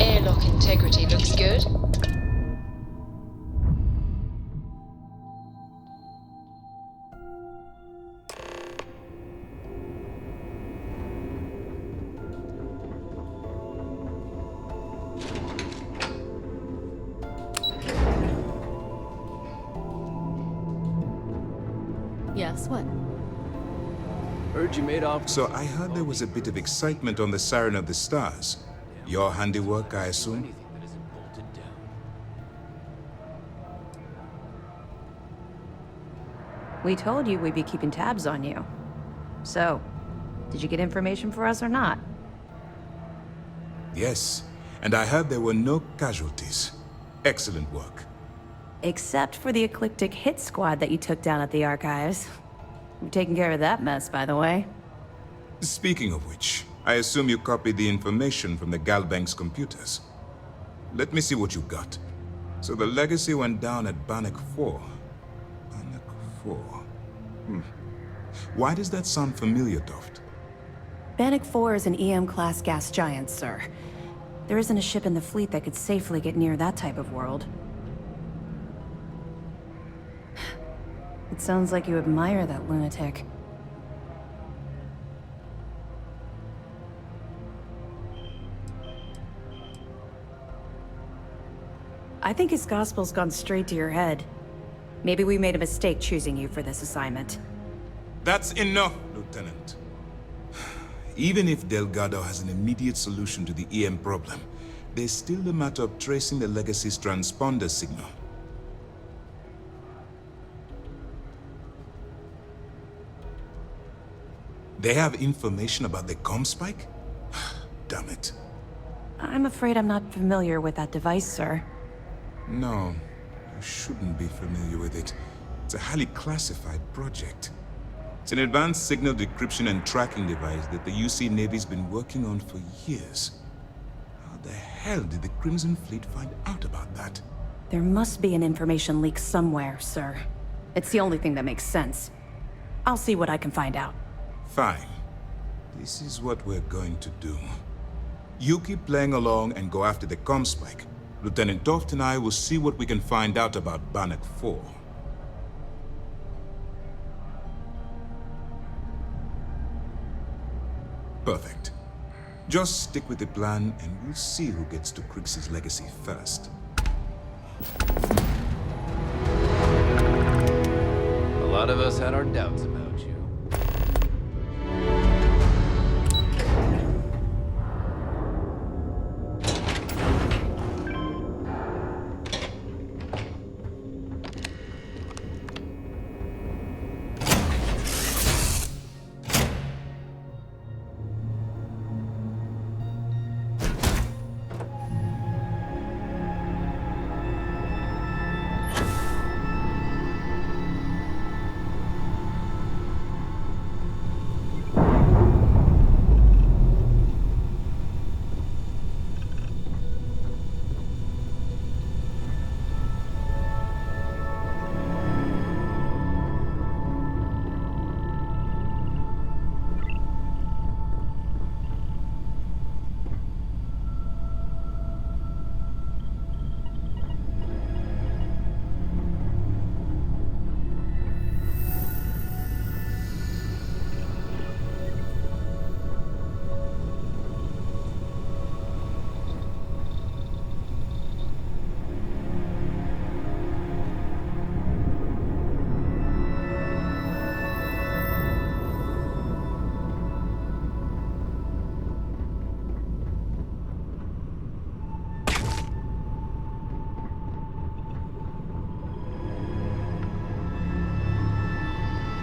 Airlock integrity looks good. Yes, what? Heard you made off. So I heard there was a bit of excitement on the Siren of the Stars. Your handiwork, I assume? We told you we'd be keeping tabs on you. So, did you get information for us or not? Yes, and I heard there were no casualties. Excellent work. Except for the eclectic hit squad that you took down at the archives. We've taken care of that mess, by the way. Speaking of which, I assume you copied the information from the Galbank's computers. Let me see what you got. So the legacy went down at Bannock 4. Bannock 4. Why does that sound familiar, Toft? Bannock 4 is an EM-class gas giant, sir. There isn't a ship in the fleet that could safely get near that type of world. It sounds like you admire that lunatic. I think his gospel's gone straight to your head. Maybe we made a mistake choosing you for this assignment. That's enough, Lieutenant. Even if Delgado has an immediate solution to the EM problem, there's still the matter of tracing the Legacy's transponder signal. They have information about the comm spike? Damn it. I'm afraid I'm not familiar with that device, sir. No, you shouldn't be familiar with it. It's a highly classified project. It's an advanced signal decryption and tracking device that the UC Navy's been working on for years. How the hell did the Crimson Fleet find out about that? There must be an information leak somewhere, sir. It's the only thing that makes sense. I'll see what I can find out. Fine. This is what we're going to do. You keep playing along and go after the comm spike. Lieutenant Toft and I will see what we can find out about Bannock 4. Perfect. Just stick with the plan and we'll see who gets to Krix's legacy first. A lot of us had our doubts about you.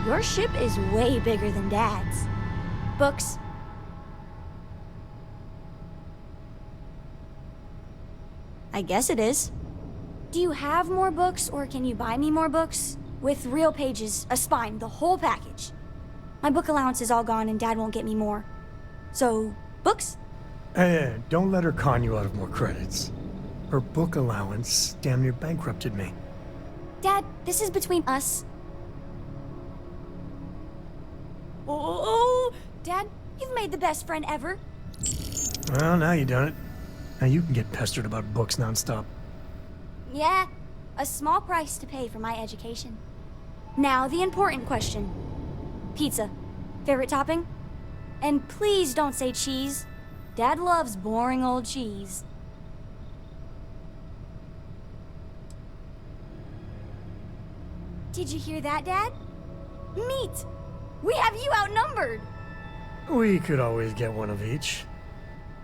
Your ship is way bigger than Dad's. Books. I guess it is. Do you have more books, or can you buy me more books? With real pages, a spine, the whole package. My book allowance is all gone and Dad won't get me more. So, books? Hey, don't let her con you out of more credits. Her book allowance damn near bankrupted me. Dad, this is between us. Oh, Dad, you've made the best friend ever. Well, now you done it. Now you can get pestered about books nonstop. Yeah, a small price to pay for my education. Now, the important question. Pizza. Favorite topping? And please don't say cheese. Dad loves boring old cheese. Did you hear that, Dad? Meat! We have you outnumbered! We could always get one of each.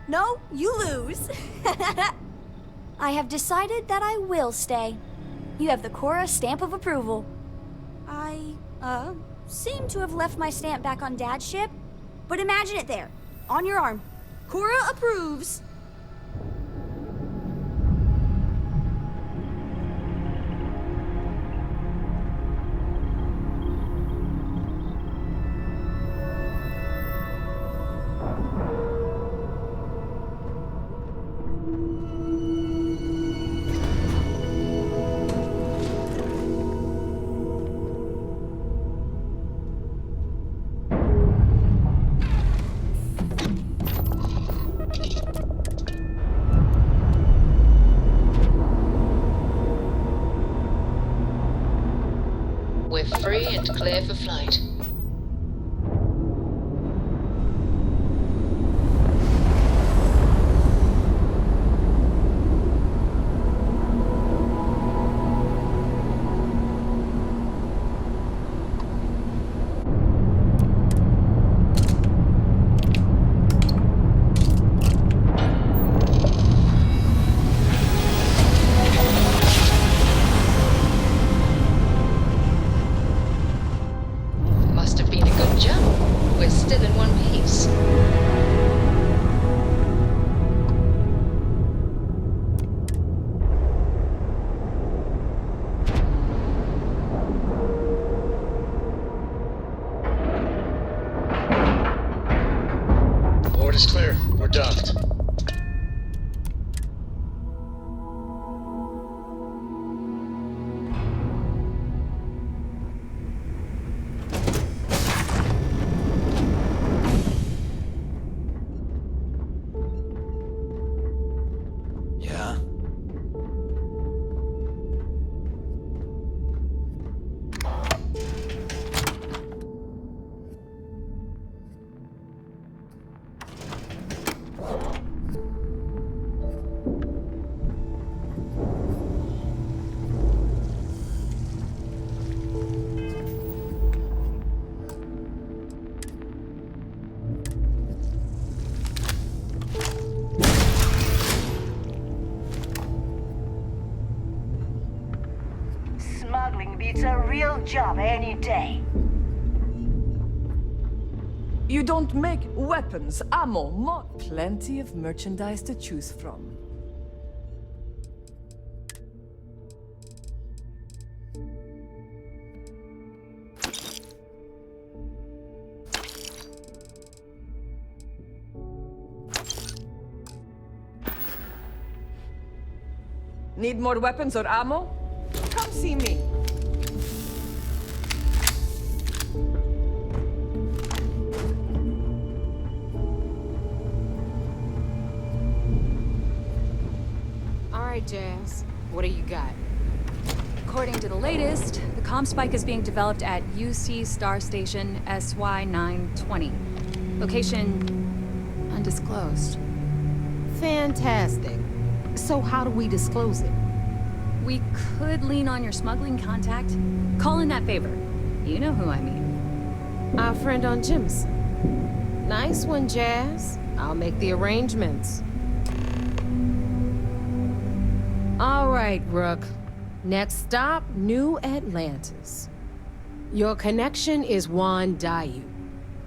No, you lose. I have decided that I will stay. You have the Cora stamp of approval. I, seem to have left my stamp back on Dad's ship, but imagine it there, on your arm. Cora approves. We're free and clear for flight. Must have been a good jump. We're still in one piece. Board is clear. We're docked. Yeah? Smuggling beats a real job any day. You don't make weapons, ammo, more. Plenty of merchandise to choose from. Need more weapons or ammo? Come see me. All right, Jazz. What do you got? According to the latest, the comm spike is being developed at UC Star Station SY-920. Location undisclosed. Fantastic. So how do we disclose it? We could lean on your smuggling contact. Call in that favor. You know who I mean. Our friend on Jimson. Nice one, Jazz. I'll make the arrangements. All right, Rook. Next stop, New Atlantis. Your connection is Juan Dayu.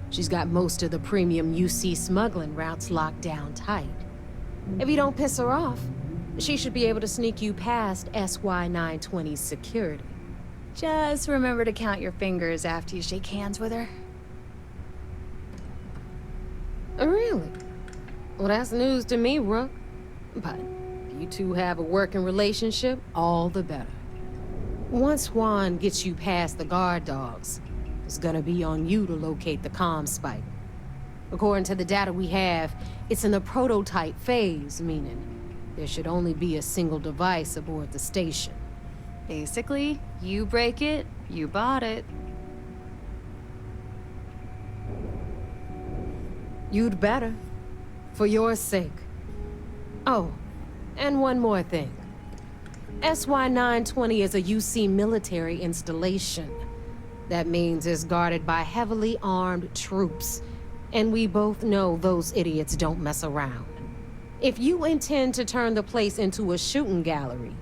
She's got most of the premium UC smuggling routes locked down tight. If you don't piss her off, she should be able to sneak you past SY-920's security. Just remember to count your fingers after you shake hands with her. Really? Well, that's news to me, Rook. But if you two have a working relationship, all the better. Once Juan gets you past the guard dogs, it's gonna be on you to locate the comm spike. According to the data we have, it's in the prototype phase, meaning there should only be a single device aboard the station. Basically, you break it, you bought it. You'd better. For your sake. Oh, and one more thing. SY-920 is a UC military installation. That means it's guarded by heavily armed troops. And we both know those idiots don't mess around. If you intend to turn the place into a shooting gallery,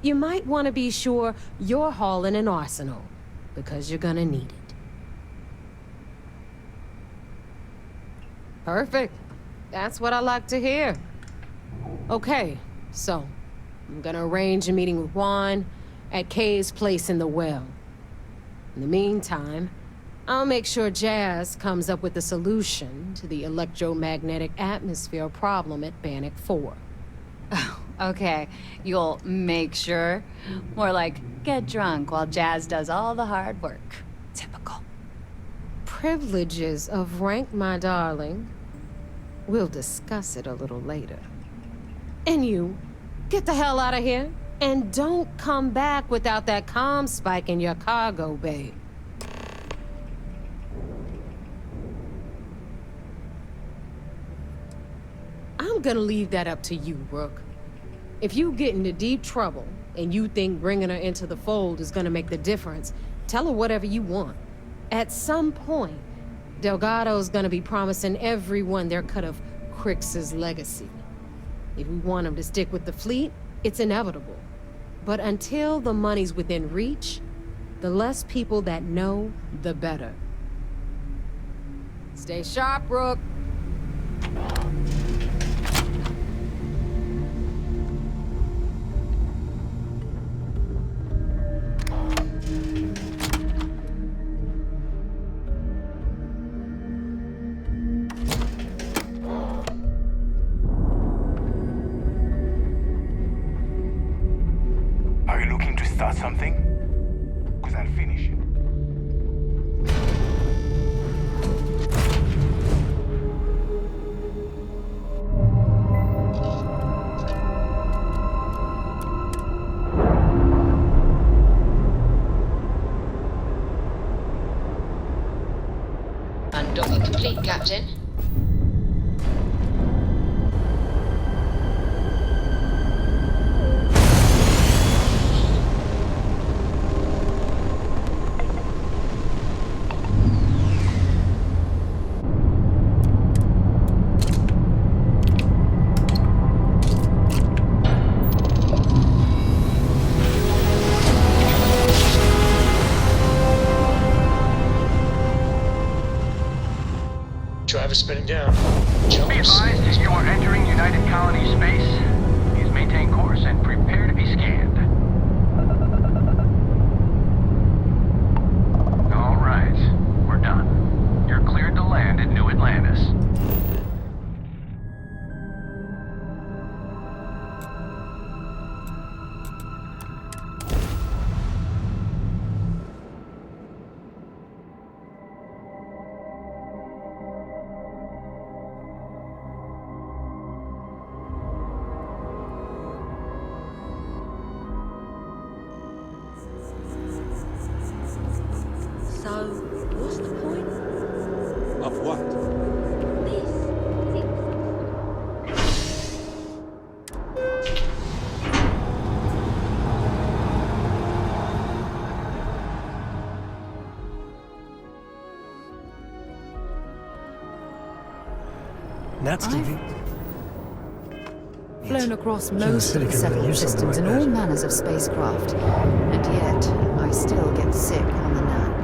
you might want to be sure you're hauling an arsenal, because you're gonna need it. Perfect. That's what I like to hear. Okay, so I'm gonna arrange a meeting with Juan at Kay's place in the well. In the meantime, I'll make sure Jazz comes up with a solution to the electromagnetic atmosphere problem at Bannock 4. Okay, you'll make sure. More like, get drunk while Jazz does all the hard work. Typical. Privileges of rank, my darling. We'll discuss it a little later. And you, get the hell out of here. And don't come back without that comm spike in your cargo bay. I'm gonna leave that up to you, Rook. If you get into deep trouble and you think bringing her into the fold is gonna make the difference, tell her whatever you want. At some point, Delgado's gonna be promising everyone their cut of Crix's legacy. If we want him to stick with the fleet, it's inevitable. But until the money's within reach, the less people that know, the better. Stay sharp, Rook. Are you looking to start something? Because I'll finish it. Undocking complete, Captain. Drive is spinning down. Be advised, you are entering United Colony space. Please maintain course and prepare to be scanned. All right, we're done. You're cleared to land at New Atlantis. So, what's the point? Of what? That's convenient. Flown across Kansas most City of the could really settled use something systems like in all that. manners of spacecraft, and yet I still get sick on the nap.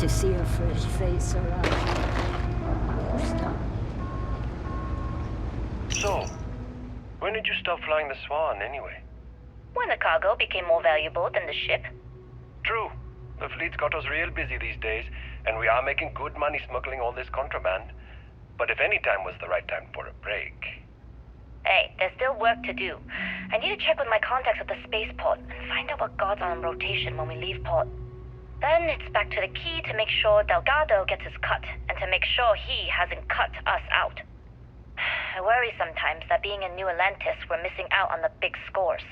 to see her fresh face around. So, when did you stop flying the Swan, anyway? When the cargo became more valuable than the ship. True. The fleet's got us real busy these days, and we are making good money smuggling all this contraband. But if any time was the right time for a break... Hey, there's still work to do. I need to check with my contacts at the spaceport and find out what guards are on rotation when we leave port. Then it's back to the key to make sure Delgado gets his cut, and to make sure he hasn't cut us out. I worry sometimes that being in New Atlantis, we're missing out on the big scores.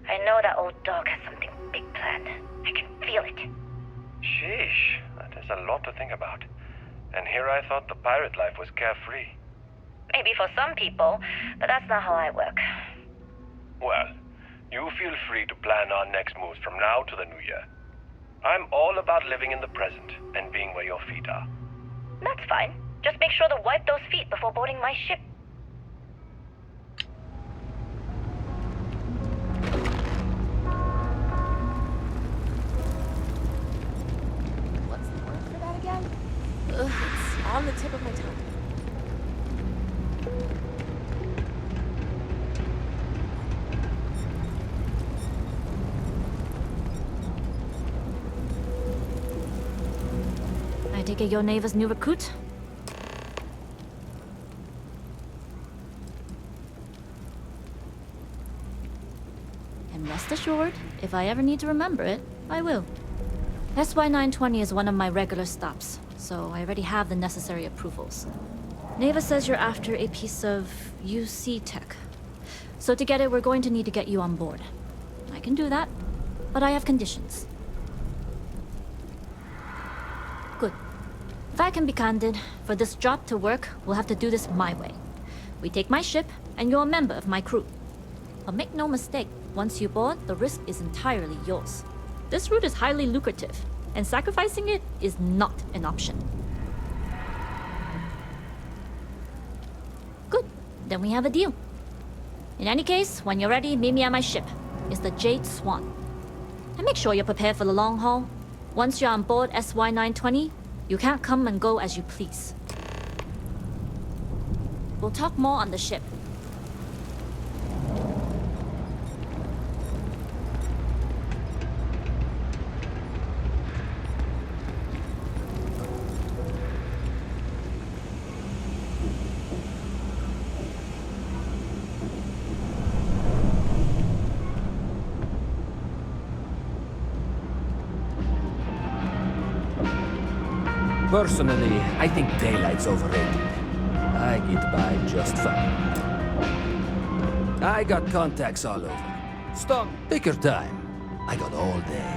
I know that old dog has something big planned. I can feel it. Sheesh, that is a lot to think about. And here I thought the pirate life was carefree. Maybe for some people, but that's not how I work. Well, you feel free to plan our next moves from now to the new year. I'm all about living in the present and being where your feet are. That's fine. Just make sure to wipe those feet before boarding my ship. What's the word for that again? Ugh, it's on the tip of my tongue. I take it you're Neva's new recruit? And rest assured, if I ever need to remember it, I will. SY-920 is one of my regular stops, so I already have the necessary approvals. Neva says you're after a piece of UC tech. So to get it, we're going to need to get you on board. I can do that, but I have conditions. Good. If I can be candid, for this job to work, we'll have to do this my way. We take my ship, and you're a member of my crew. But make no mistake, once you board, the risk is entirely yours. This route is highly lucrative, and sacrificing it is not an option. Good. Then we have a deal. In any case, when you're ready, meet me at my ship. It's the Jade Swan. And make sure you're prepared for the long haul. Once you're on board SY-920, you can't come and go as you please. We'll talk more on the ship. Personally, I think daylight's overrated. I get by just fine. I got contacts all over. Stop, take your time. I got all day.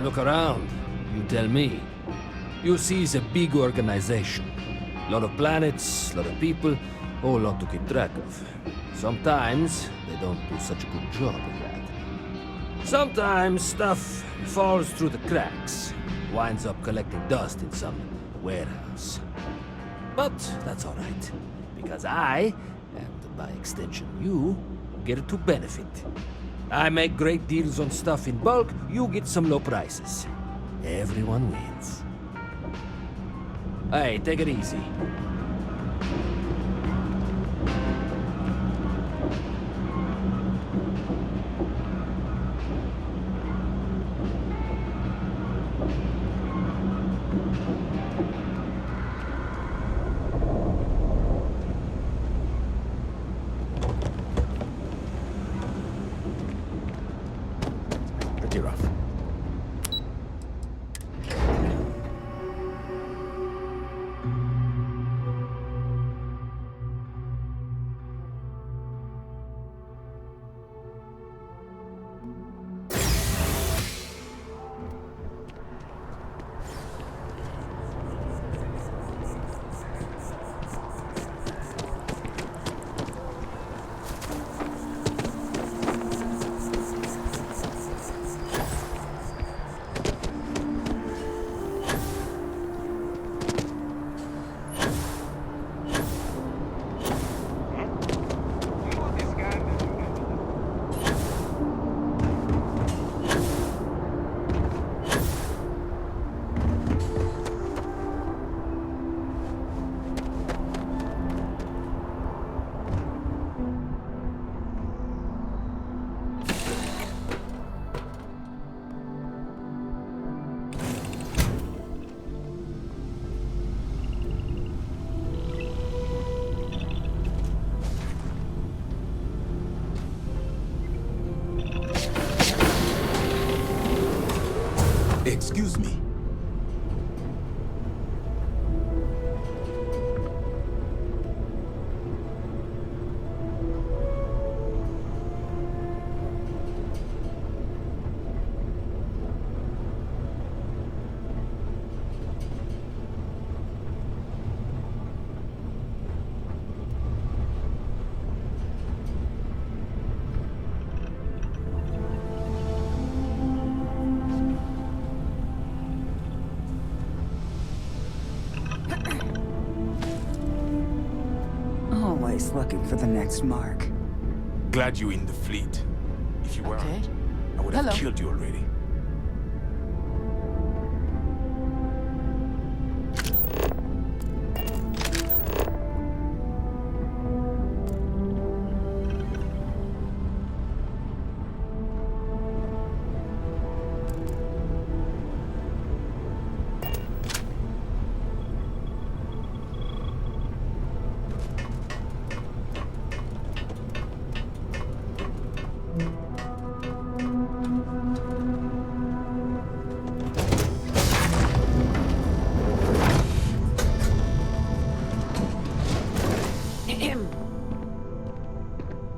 Look around. You tell me. UC is a big organization. A lot of planets, a lot of people, whole lot to keep track of. Sometimes they don't do such a good job of that. Sometimes stuff falls through the cracks, winds up collecting dust in some warehouse. But that's all right, because I, and by extension you, get to benefit. I make great deals on stuff in bulk, you get some low prices. Everyone wins. Hey, take it easy. Pretty rough. Excuse me. Always looking for the next mark. Glad you're in the fleet. If you weren't, I would have killed you already.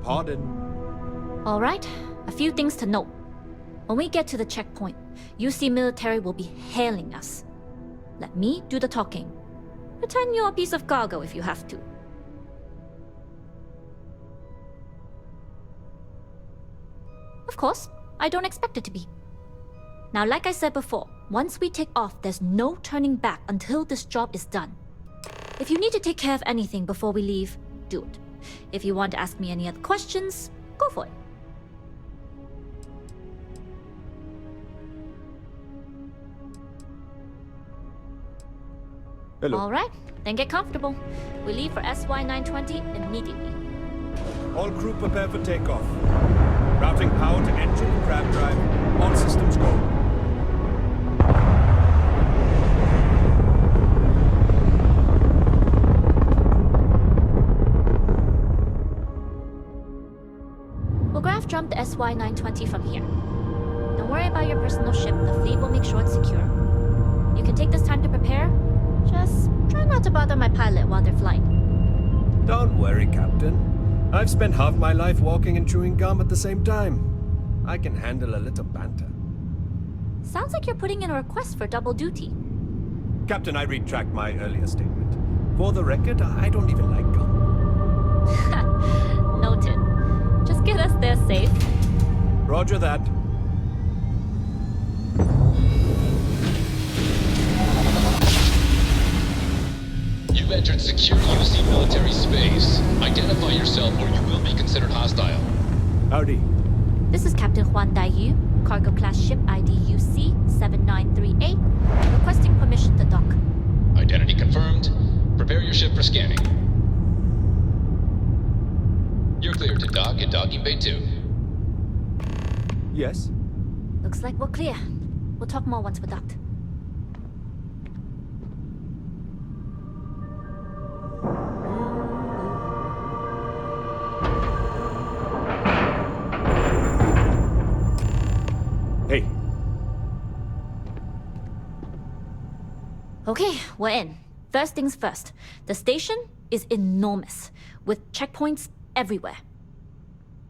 Pardon? All right, a few things to note. When we get to the checkpoint, UC military will be hailing us. Let me do the talking. Pretend you're a piece of cargo if you have to. Of course, I don't expect it to be. Now, like I said before, once we take off, there's no turning back until this job is done. If you need to take care of anything before we leave, do it. If you want to ask me any other questions, go for it. Hello. All right, then get comfortable. We leave for SY-920 immediately. All crew prepare for takeoff. Routing power to engine and crab drive. All systems go. We'll graph jump the SY-920 from here. Don't worry about your personal ship. The fleet will make sure it's secure. You can take this time to prepare. Just try not to bother my pilot while they're flying. Don't worry, Captain. I've spent half my life walking and chewing gum at the same time. I can handle a little banter. Sounds like you're putting in a request for double duty. Captain, I retract my earlier statement. For the record, I don't even like gum. Noted. Just get us there safe. Roger that. You've entered secure UC military space. Identify yourself or you will be considered hostile. Howdy. This is Captain Huan Daiyu, cargo class ship ID UC-793A, requesting permission to dock. Identity confirmed. Prepare your ship for scanning. You're clear to dock at docking bay 2. Yes? Looks like we're clear. We'll talk more once we're docked. Hey. Okay, we're in. First things first. The station is enormous, with checkpoints everywhere.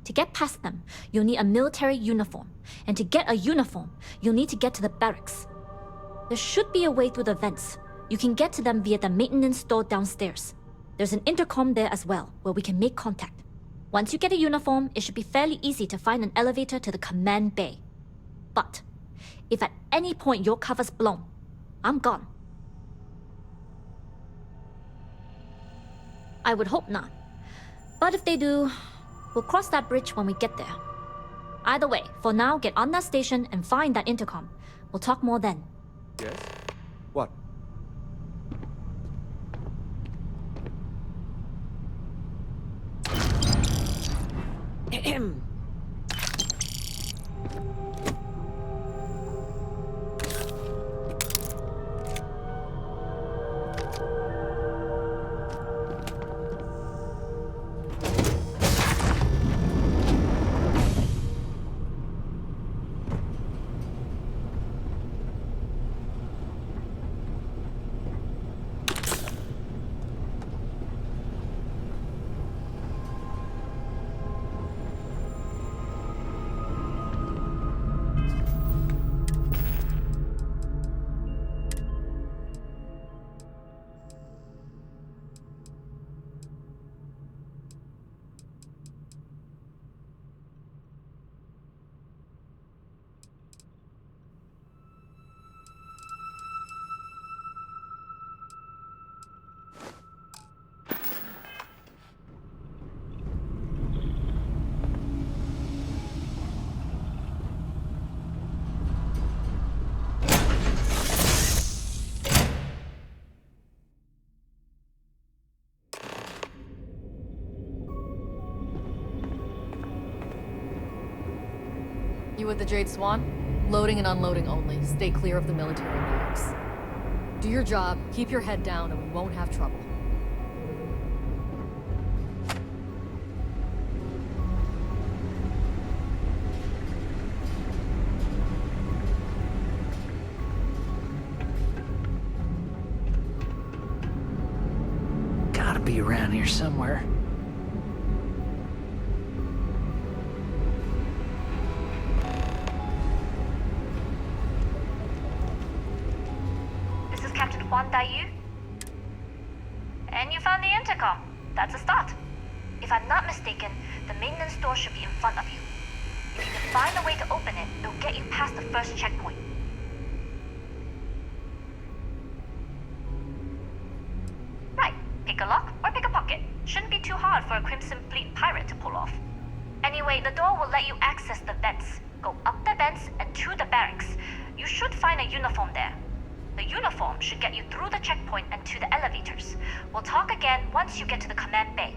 To get past them, you'll need a military uniform. And to get a uniform, you'll need to get to the barracks. There should be a way through the vents. You can get to them via the maintenance store downstairs. There's an intercom there as well, where we can make contact. Once you get a uniform, it should be fairly easy to find an elevator to the command bay. But if at any point your cover's blown, I'm gone. I would hope not. But if they do, we'll cross that bridge when we get there. Either way, for now, get on that station and find that intercom. We'll talk more then. Yes? What? You with the Jade Swan? Loading and unloading only. Stay clear of the military barracks. Do your job, keep your head down, and we won't have trouble. Gotta be around here somewhere. This is Captain Huan Daiyu. And you found the intercom. That's a start. If I'm not mistaken, the maintenance door should be in front of you. If you can find a way to open it, it'll get you past the first checkpoint. Right. Pick a lock or pick a pocket. Shouldn't be too hard for a Crimson Fleet pirate to pull off. Anyway, the door will let you access the vents. Go up the vents and to the barracks. You should find a uniform there. The uniform should get you through the checkpoint and to the elevators. We'll talk again once you get to the command bay.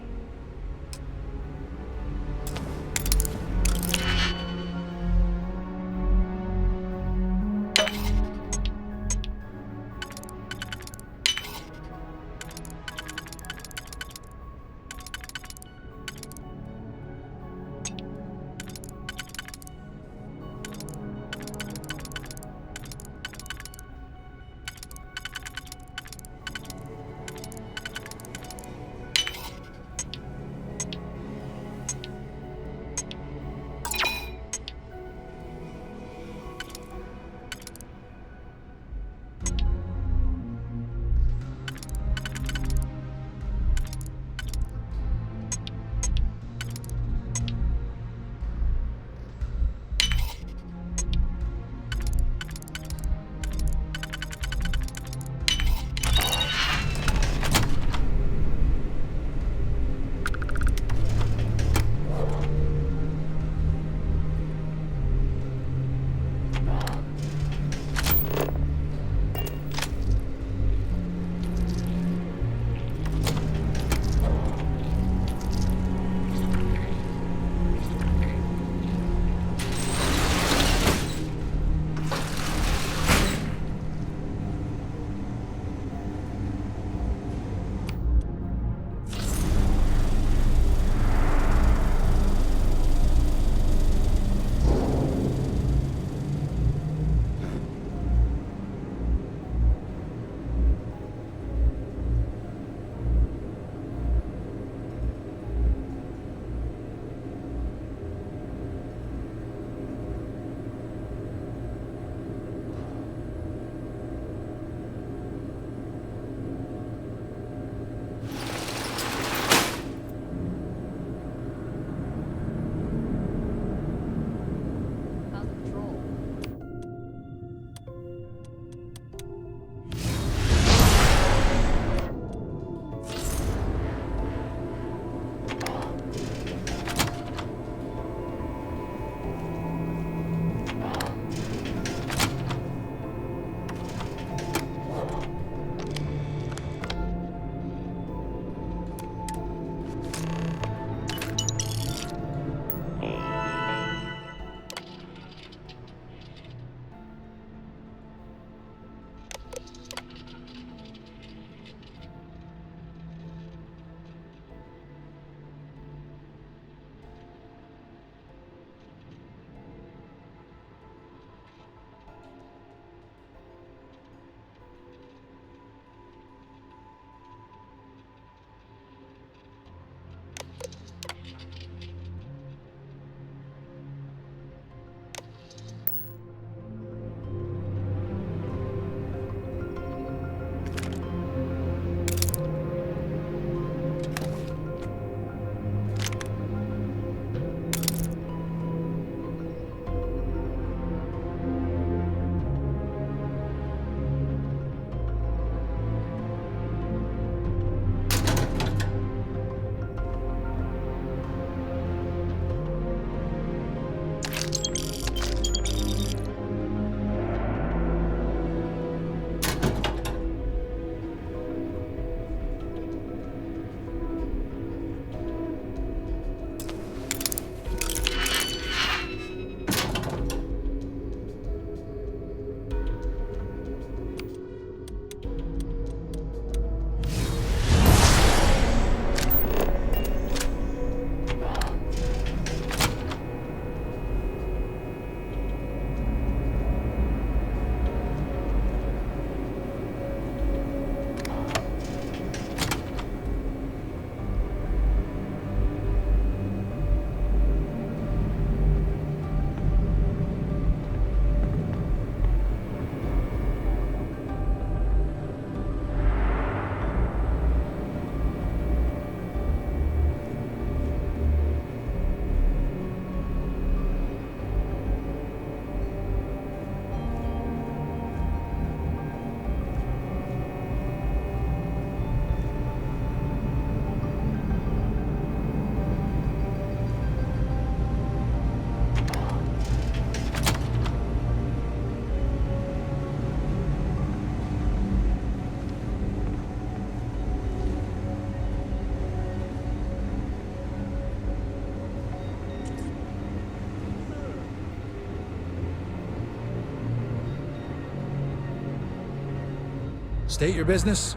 State your business.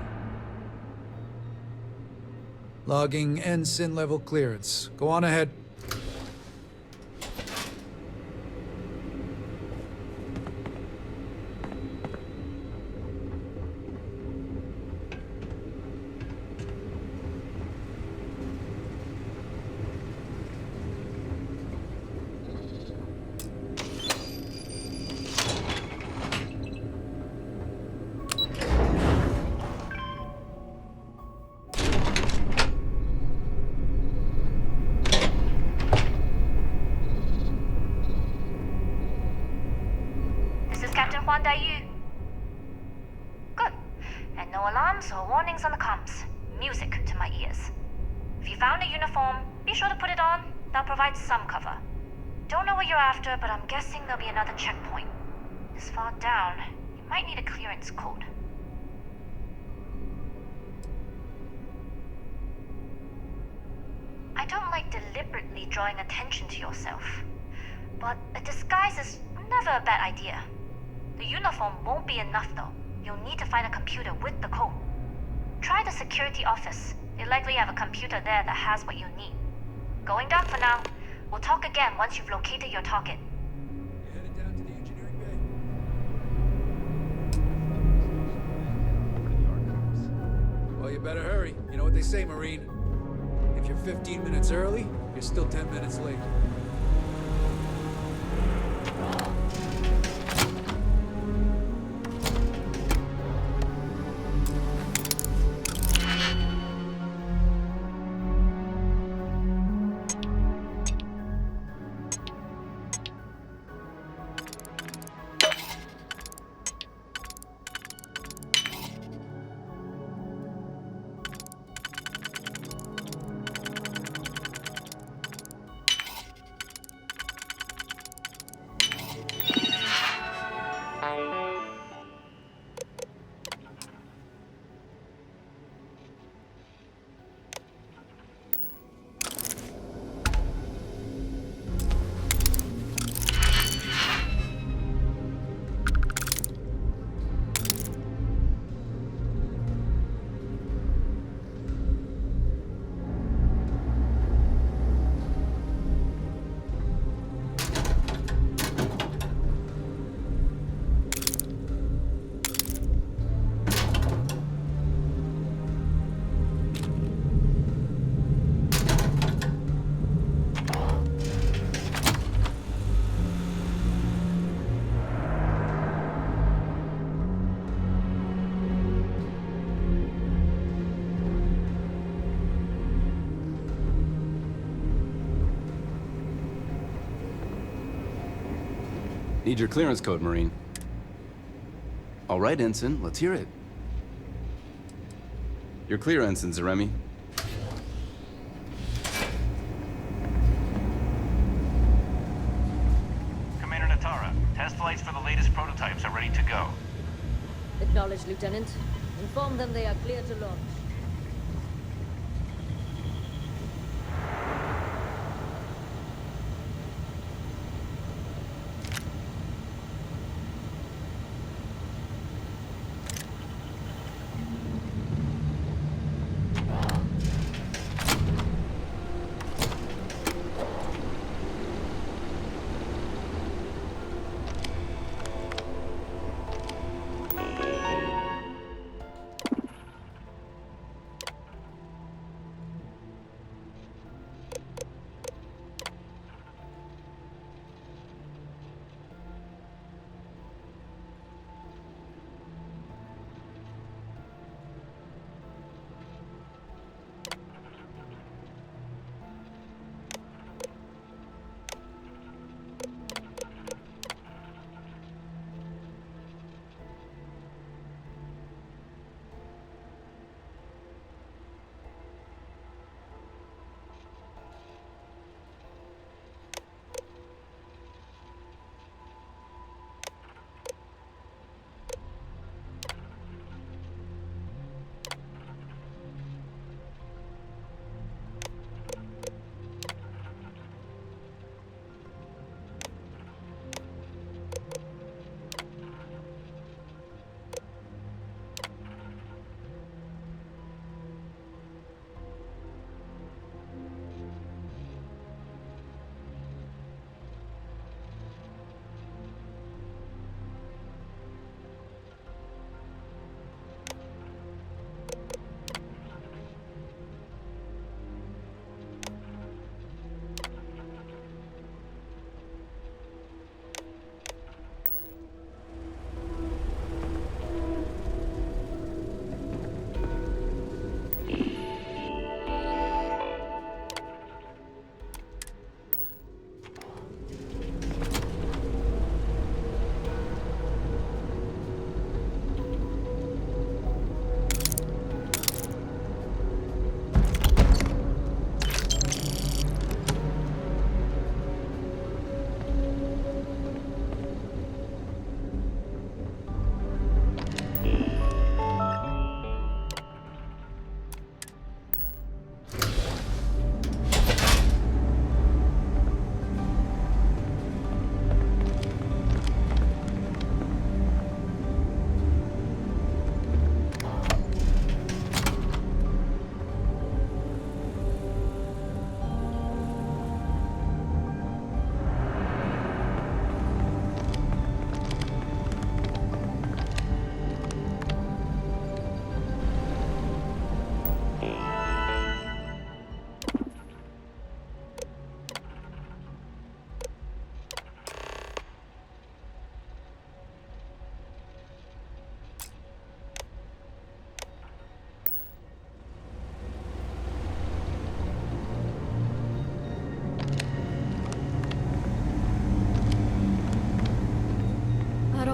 Logging ensign level clearance. Go on ahead. Good. And no alarms or warnings on the comms. Music to my ears. If you found a uniform, be sure to put it on. That'll provide some cover. Don't know what you're after, but I'm guessing there'll be another checkpoint. This far down, you might need a clearance code. I don't like deliberately drawing attention to yourself, but a disguise is never a bad idea. The uniform won't be enough though. You'll need to find a computer with the code. Try the security office. They likely have a computer there that has what you need. Going down for now. We'll talk again once you've located your target. Headed down to the engineering bay. Well, you better hurry. You know what they say, Marine. If you're 15 minutes early, you're still 10 minutes late. Need your clearance code, Marine. All right, Ensign, let's hear it. You're clear, Ensign Zaremi. Commander Natara, test flights for the latest prototypes are ready to go. Acknowledged, Lieutenant. Inform them they are clear to launch.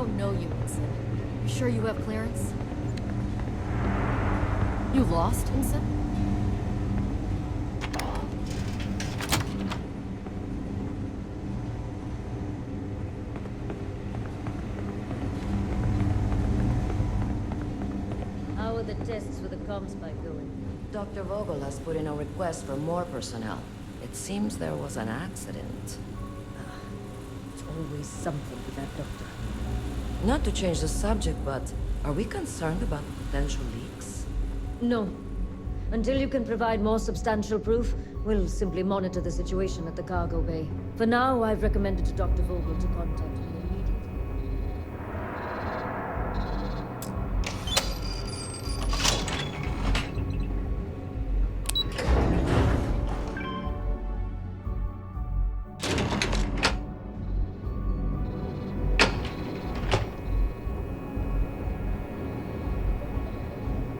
don't know you, Ensign. You sure you have clearance? You lost, Ensign? How are the tests for the comm spike going? Dr. Vogel has put in a request for more personnel. It seems there was an accident. It's always something with that doctor. Not to change the subject, but are we concerned about potential leaks? No. Until you can provide more substantial proof, we'll simply monitor the situation at the cargo bay. For now, I've recommended to Dr. Vogel to contact me immediately.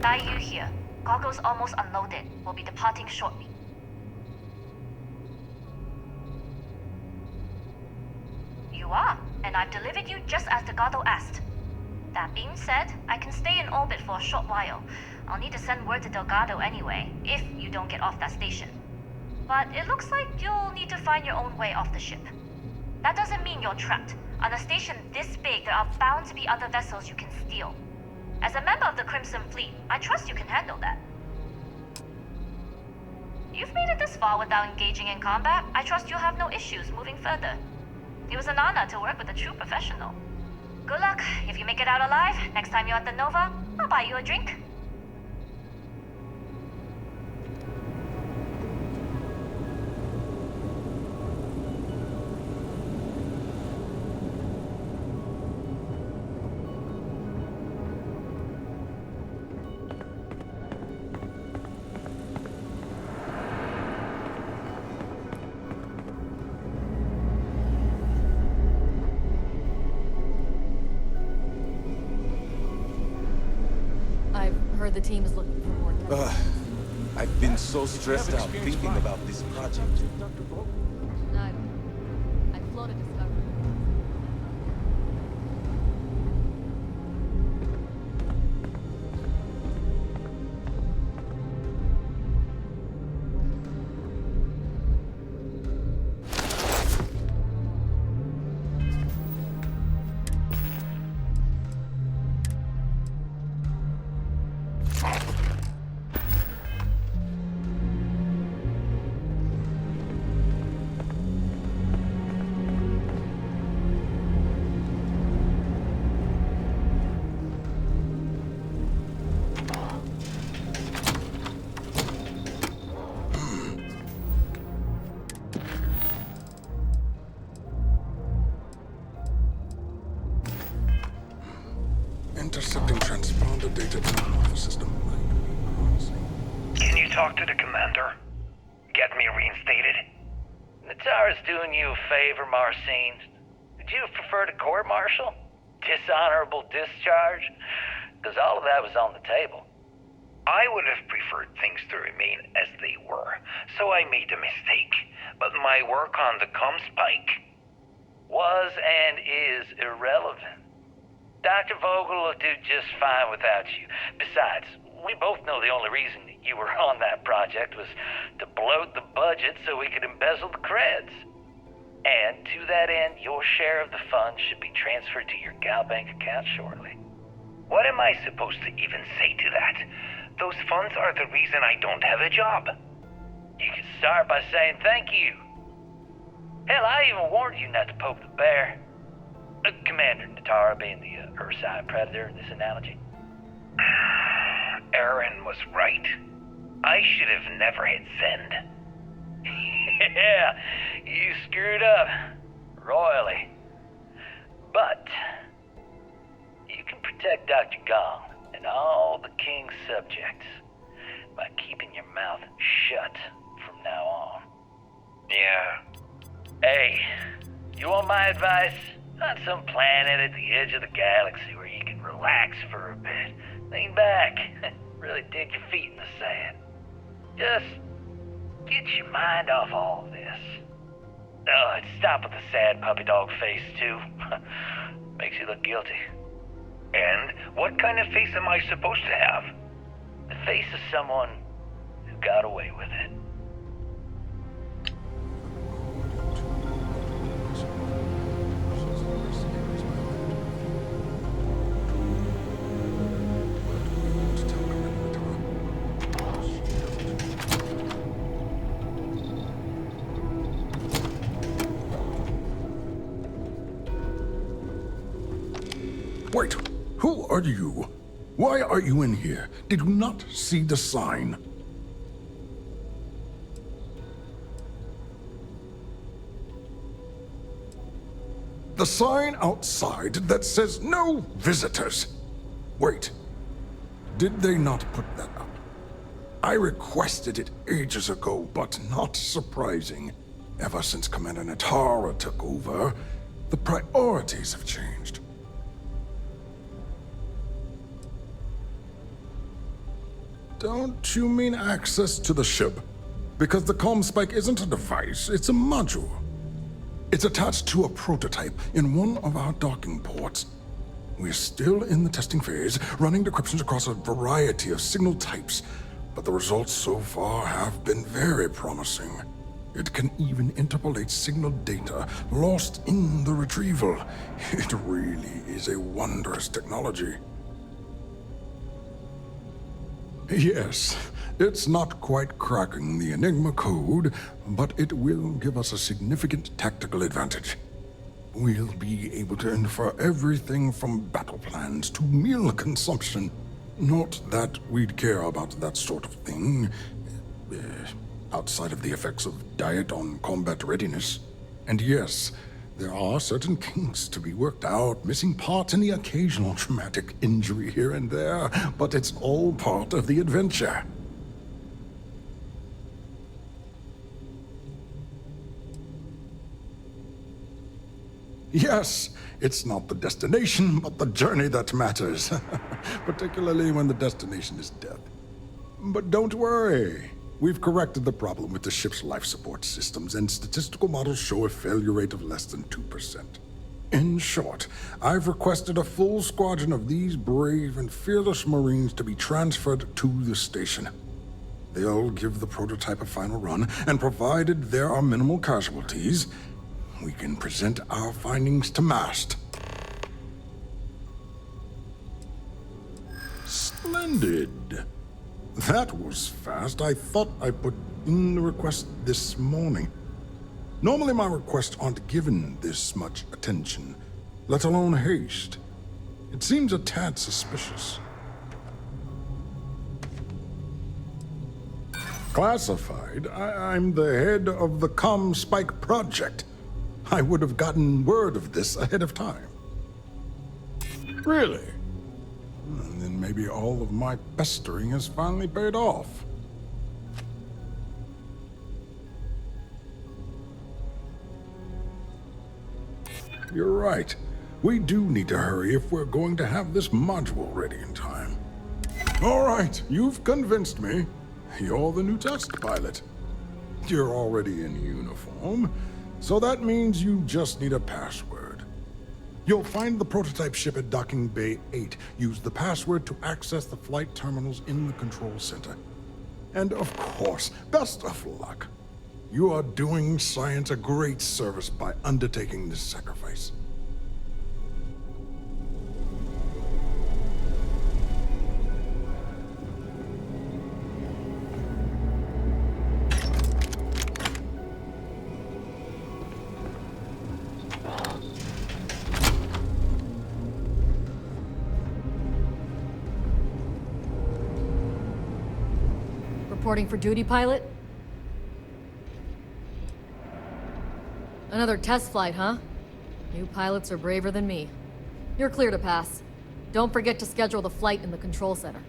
Daiyu here. Cargo's almost unloaded. We'll be departing shortly. You are, and I've delivered you just as Delgado asked. That being said, I can stay in orbit for a short while. I'll need to send word to Delgado anyway, if you don't get off that station. But it looks like you'll need to find your own way off the ship. That doesn't mean you're trapped. On a station this big, there are bound to be other vessels you can steal. As a member of the Crimson Fleet, I trust you can handle that. You've made it this far without engaging in combat. I trust you'll have no issues moving further. It was an honor to work with a true professional. Good luck. If you make it out alive, next time you're at the Nova, I'll buy you a drink. Heard the team is looking for more. I've been so stressed out thinking about this project. I've flown a Discovery. Intercepting transponder data to the Alpha system. Can you talk to the commander? Get me reinstated? Natara's doing you a favor, Marcine. Would you prefer to court-martial? Dishonorable discharge? Because all of that was on the table. I would have preferred things to remain as they were, so I made a mistake. But my work on the comm spike was and is irrelevant. Dr. Vogel will do just fine without you. Besides, we both know the only reason you were on that project was to bloat the budget so we could embezzle the creds. And to that end, your share of the funds should be transferred to your Gal Bank account shortly. What am I supposed to even say to that? Those funds are the reason I don't have a job. You could start by saying thank you. Hell, I even warned you not to poke the bear. Commander Natara being the Ursine Predator in this analogy. Aaron was right. I should have never hit send. Yeah, you screwed up. Royally. But you can protect Dr. Gong and all the King's subjects by keeping your mouth shut from now on. Yeah. Hey, you want my advice? On some planet at the edge of the galaxy where you can relax for a bit. Lean back. Really dig your feet in the sand. Just get your mind off all of this. Oh, and stop with the sad puppy dog face, too. Makes you you look guilty. And what kind of face am I supposed to have? The face of someone who got away with it. Wait, who are you? Why are you in here? Did you not see the sign? The sign outside that says no visitors. Wait, did they not put that up? I requested it ages ago, but not surprising. Ever since Commander Natara took over, the priorities have changed. Don't you mean access to the ship? Because the comm spike isn't a device, it's a module. It's attached to a prototype in one of our docking ports. We're still in the testing phase, running decryptions across a variety of signal types, but the results so far have been very promising. It can even interpolate signal data lost in the retrieval. It really is a wondrous technology. Yes, it's not quite cracking the Enigma code, but it will give us a significant tactical advantage. We'll be able to infer everything from battle plans to meal consumption. Not that we'd care about that sort of thing, outside of the effects of diet on combat readiness. And yes, there are certain kinks to be worked out, missing parts and the occasional traumatic injury here and there, but it's all part of the adventure. Yes, it's not the destination, but the journey that matters, particularly when the destination is death. But don't worry. We've corrected the problem with the ship's life support systems, and statistical models show a failure rate of less than 2%. In short, I've requested a full squadron of these brave and fearless Marines to be transferred to the station. They'll give the prototype a final run, and provided there are minimal casualties, we can present our findings to MAST. Splendid. That was fast. I thought I put in the request this morning. Normally my requests aren't given this much attention, let alone haste. It seems a tad suspicious. Classified? I'm the head of the comm spike project. I would have gotten word of this ahead of time. Really? And then maybe all of my pestering has finally paid off. You're right. We do need to hurry if we're going to have this module ready in time. All right, you've convinced me. You're the new test pilot. You're already in uniform, so that means you just need a password. You'll find the prototype ship at Docking Bay 8. Use the password to access the flight terminals in the control center. And of course, best of luck. You are doing science a great service by undertaking this sacrifice. Reporting for duty, pilot? Another test flight, huh? You pilots are braver than me. You're clear to pass. Don't forget to schedule the flight in the control center.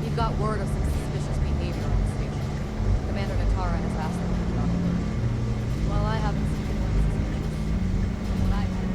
We've got word of some suspicious behavior on the station. Commander Natara has asked them to drop alert. Well, I haven't seen anyone suspicious. From what I've heard.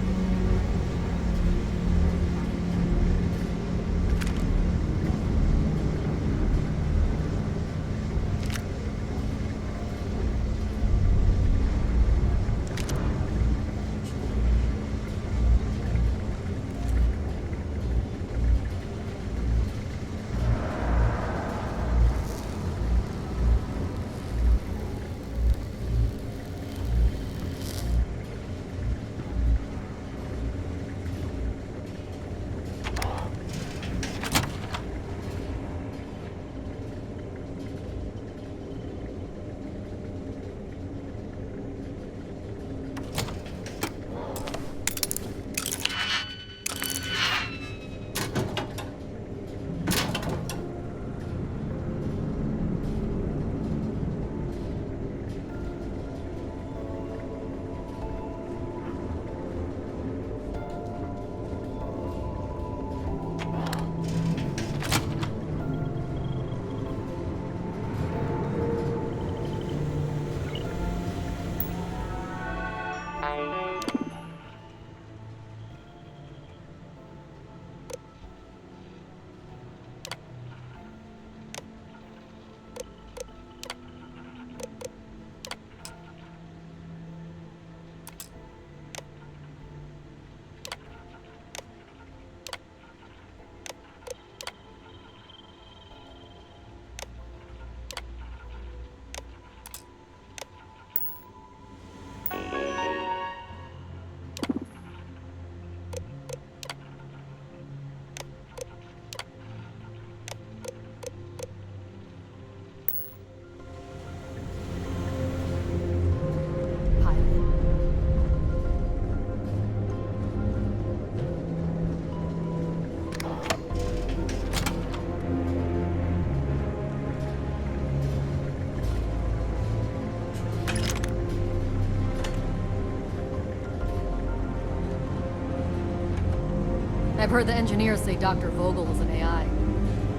I've heard the engineers say Dr. Vogel is an AI.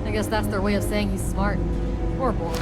I guess that's their way of saying he's smart. Or boring.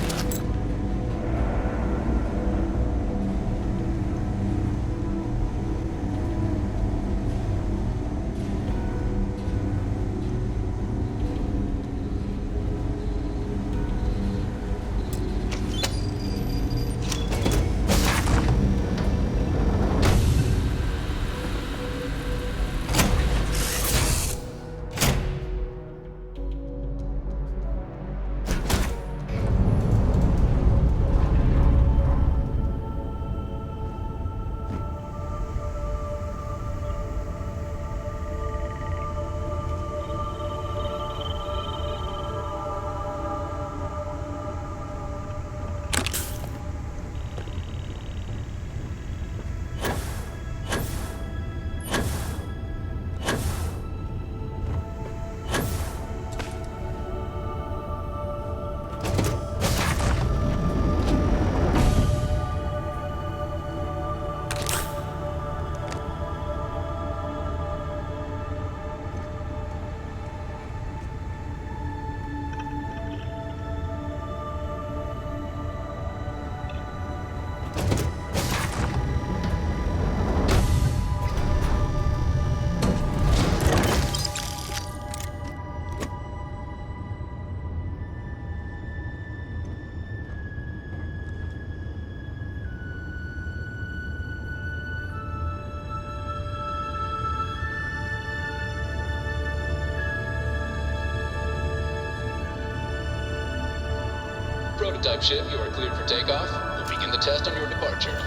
Prototype ship, you are cleared for takeoff. We'll begin the test on your departure.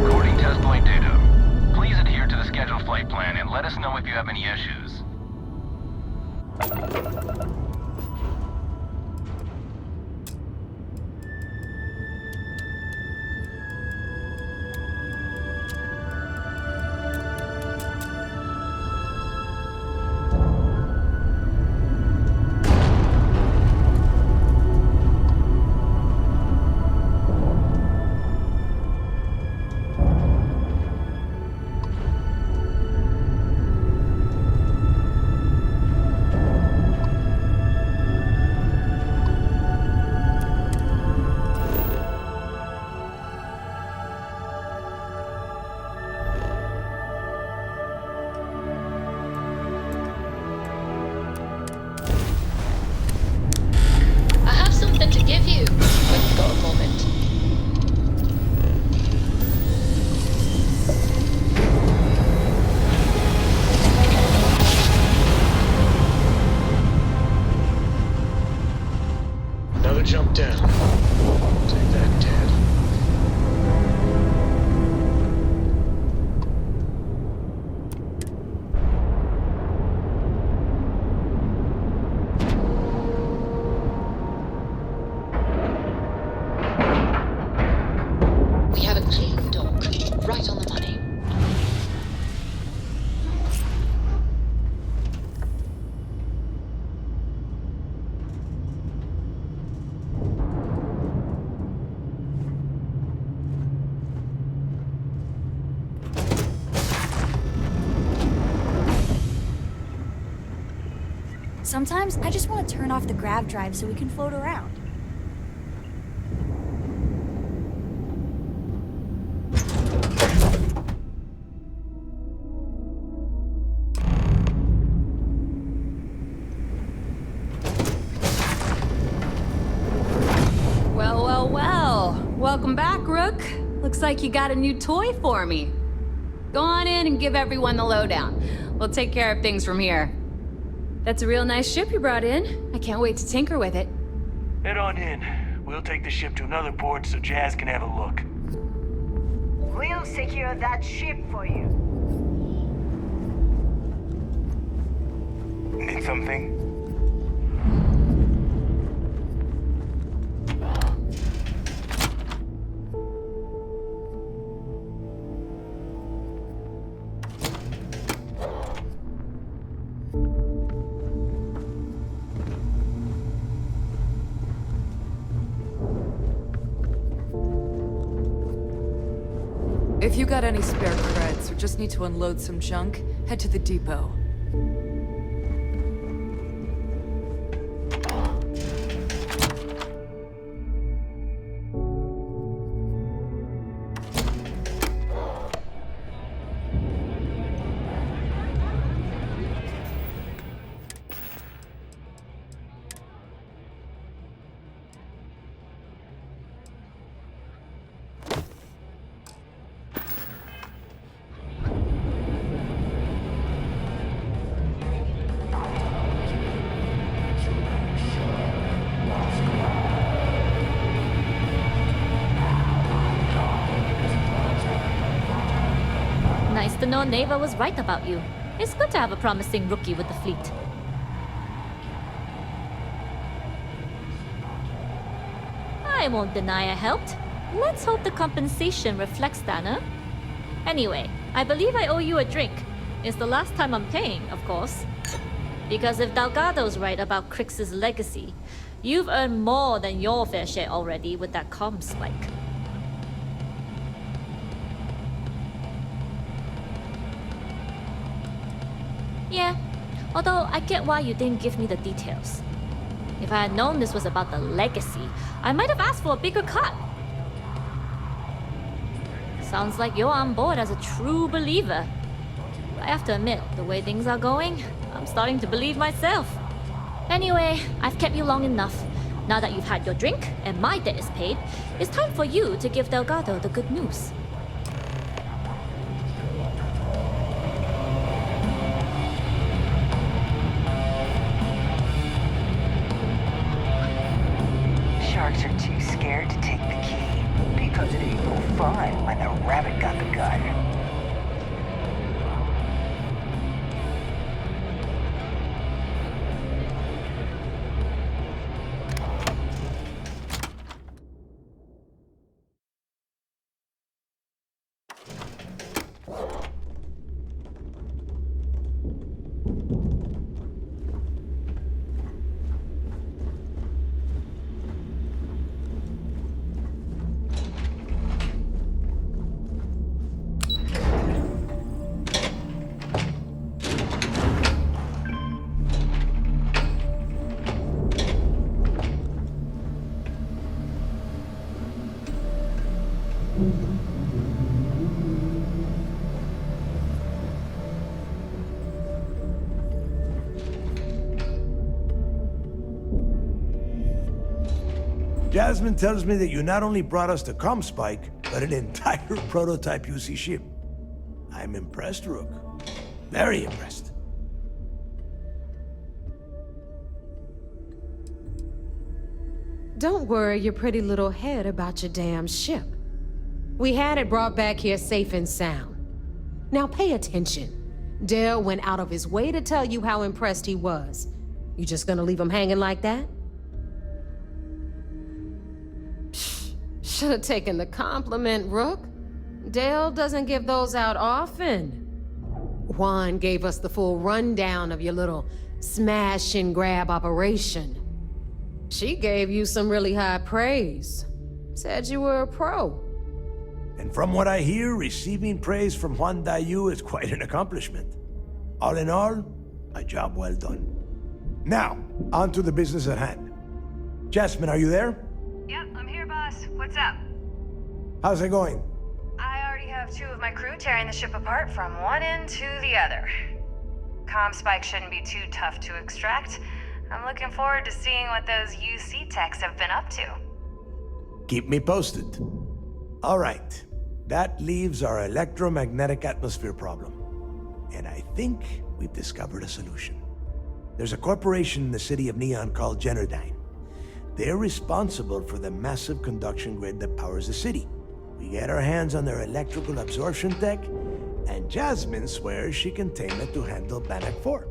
Recording test flight data. Please adhere to the scheduled flight plan and let us know if you have any issues. To give you, but you've got a moment. Another jump down. Take that, Dad. Right on the money. Sometimes I just want to turn off the grav drive so we can float around. Welcome back, Rook. Looks like you got a new toy for me. Go on in and give everyone the lowdown. We'll take care of things from here. That's a real nice ship you brought in. I can't wait to tinker with it. Head on in. We'll take the ship to another port so Jazz can have a look. We'll secure that ship for you. Need something? If you got any spare creds or just need to unload some junk, head to the depot. Nice to know Neva was right about you. It's good to have a promising rookie with the fleet. I won't deny I helped. Let's hope the compensation reflects that, huh? Anyway, I believe I owe you a drink. It's the last time I'm paying, of course. Because if Delgado's right about Crix's legacy, you've earned more than your fair share already with that comm spike. Yeah, although I get why you didn't give me the details. If I had known this was about the legacy, I might have asked for a bigger cut. Sounds like you're on board as a true believer. I have to admit, the way things are going, I'm starting to believe myself. Anyway, I've kept you long enough. Now that you've had your drink and my debt is paid, it's time for you to give Delgado the good news. Sharks are too scared to take the key, because it ain't no fun when the rabbit got the gun. Jasmine tells me that you not only brought us the comm spike, but an entire prototype UC ship. I'm impressed, Rook. Very impressed. Don't worry your pretty little head about your damn ship. We had it brought back here safe and sound. Now pay attention. Dale went out of his way to tell you how impressed he was. You just gonna leave him hanging like that? Should have taken the compliment, Rook. Dale doesn't give those out often. Juan gave us the full rundown of your little smash and grab operation. She gave you some really high praise. Said you were a pro. And from what I hear, receiving praise from Juan Dayu is quite an accomplishment. All in all, a job well done. Now, on to the business at hand. Jasmine, are you there? Yep, I'm here, boss. What's up? How's it going? I already have 2 of my crew tearing the ship apart from one end to the other. Comm spike shouldn't be too tough to extract. I'm looking forward to seeing what those UC techs have been up to. Keep me posted. All right. That leaves our electromagnetic atmosphere problem. And I think we've discovered a solution. There's a corporation in the city of Neon called Generdyne. They're responsible for the massive conduction grid that powers the city. We get our hands on their electrical absorption tech, and Jasmine swears she can tame it to handle Bannock 4.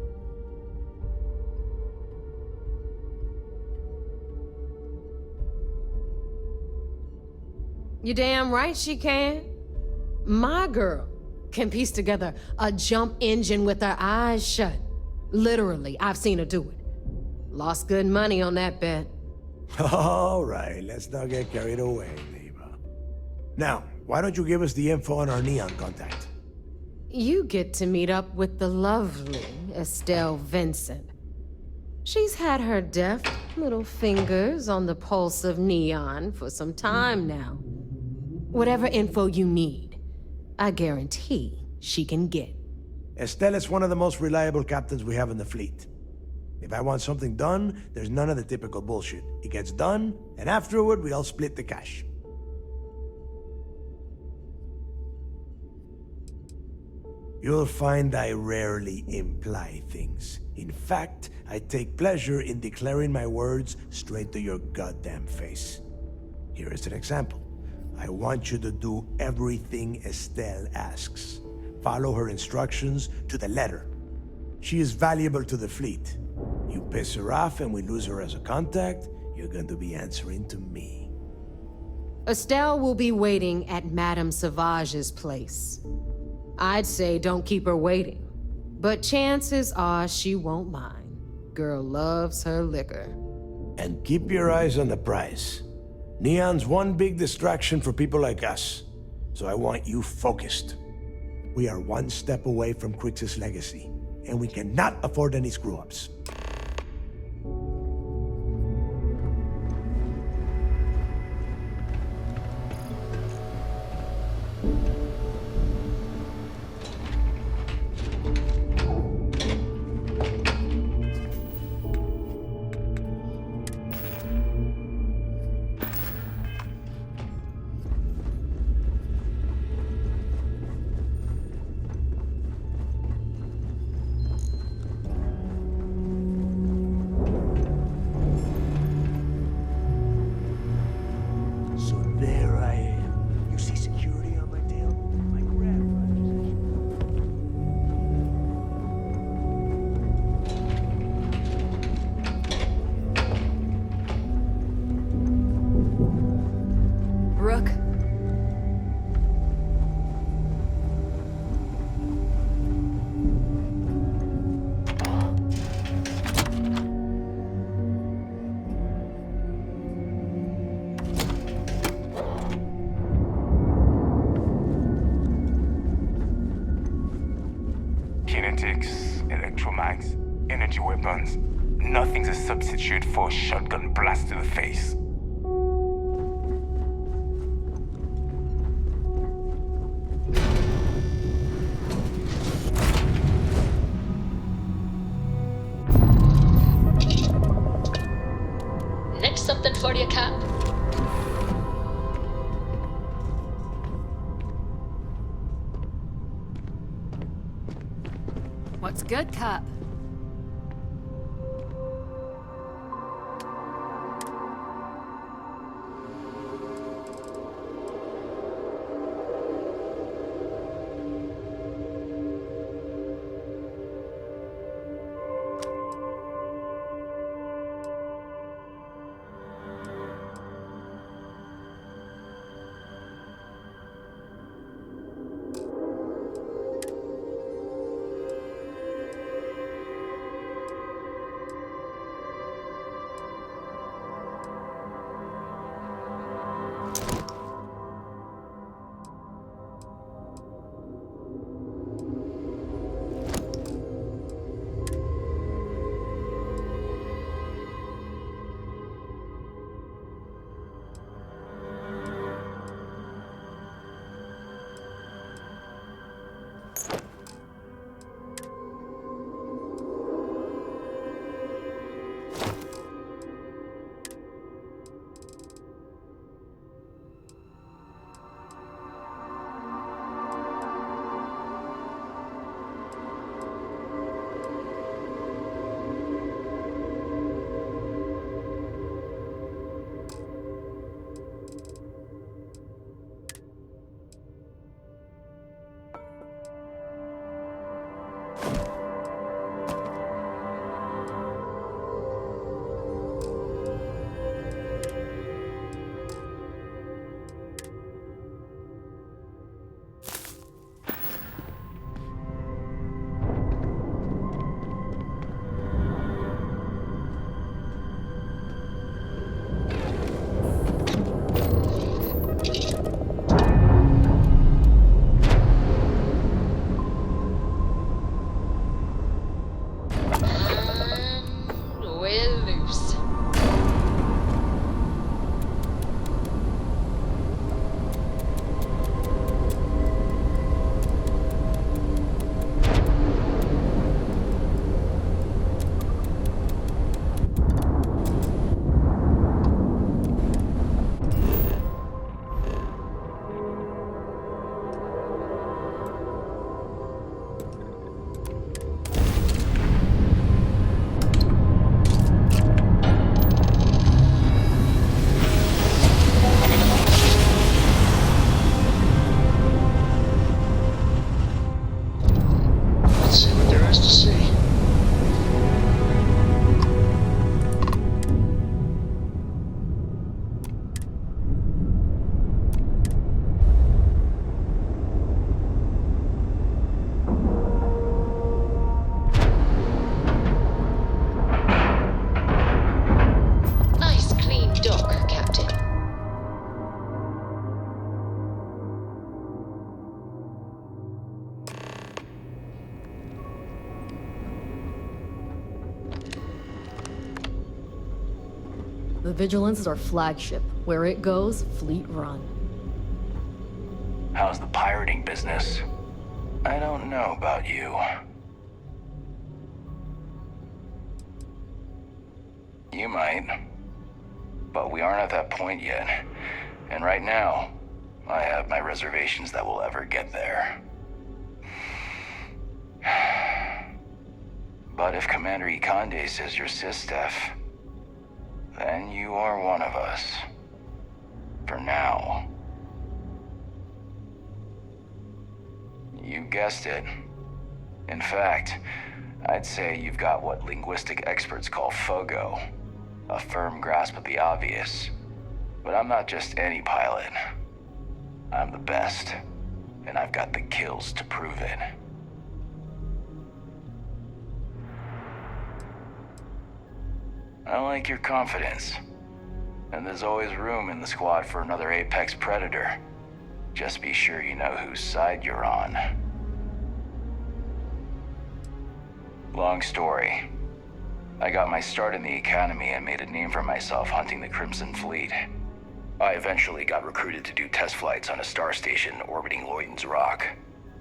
You damn right she can. My girl can piece together a jump engine with her eyes shut. Literally, I've seen her do it. Lost good money on that bet. All right, let's not get carried away, neighbor. Now, why don't you give us the info on our Neon contact? You get to meet up with the lovely Estelle Vincent. She's had her deft little fingers on the pulse of Neon for some time now. Whatever info you need, I guarantee she can get. Estelle is one of the most reliable captains we have in the fleet. If I want something done, there's none of the typical bullshit. It gets done, and afterward, we all split the cash. You'll find I rarely imply things. In fact, I take pleasure in declaring my words straight to your goddamn face. Here is an example. I want you to do everything Estelle asks. Follow her instructions to the letter. She is valuable to the fleet. You piss her off and we lose her as a contact, you're going to be answering to me. Estelle will be waiting at Madame Sauvage's place. I'd say don't keep her waiting, but chances are she won't mind. Girl loves her liquor. And keep your eyes on the prize. Neon's one big distraction for people like us, so I want you focused. We are one step away from Crix's legacy, and we cannot afford any screw-ups. Energy weapons. Nothing's a substitute for a shotgun blast to the face. Next something for you, Cap? What's good, Cap? The Vigilance is our flagship. Where it goes, fleet run. How's the pirating business? I don't know about you. You might. But we aren't at that point yet. And right now, I have my reservations that we'll ever get there. But if Commander Ikande says you're SysDef, then you are one of us. For now. You guessed it. In fact, I'd say you've got what linguistic experts call FOGO, a firm grasp of the obvious. But I'm not just any pilot. I'm the best, and I've got the kills to prove it. I like your confidence. And there's always room in the squad for another apex predator. Just be sure you know whose side you're on. Long story. I got my start in the academy and made a name for myself hunting the Crimson Fleet. I eventually got recruited to do test flights on a star station orbiting Lloyden's Rock.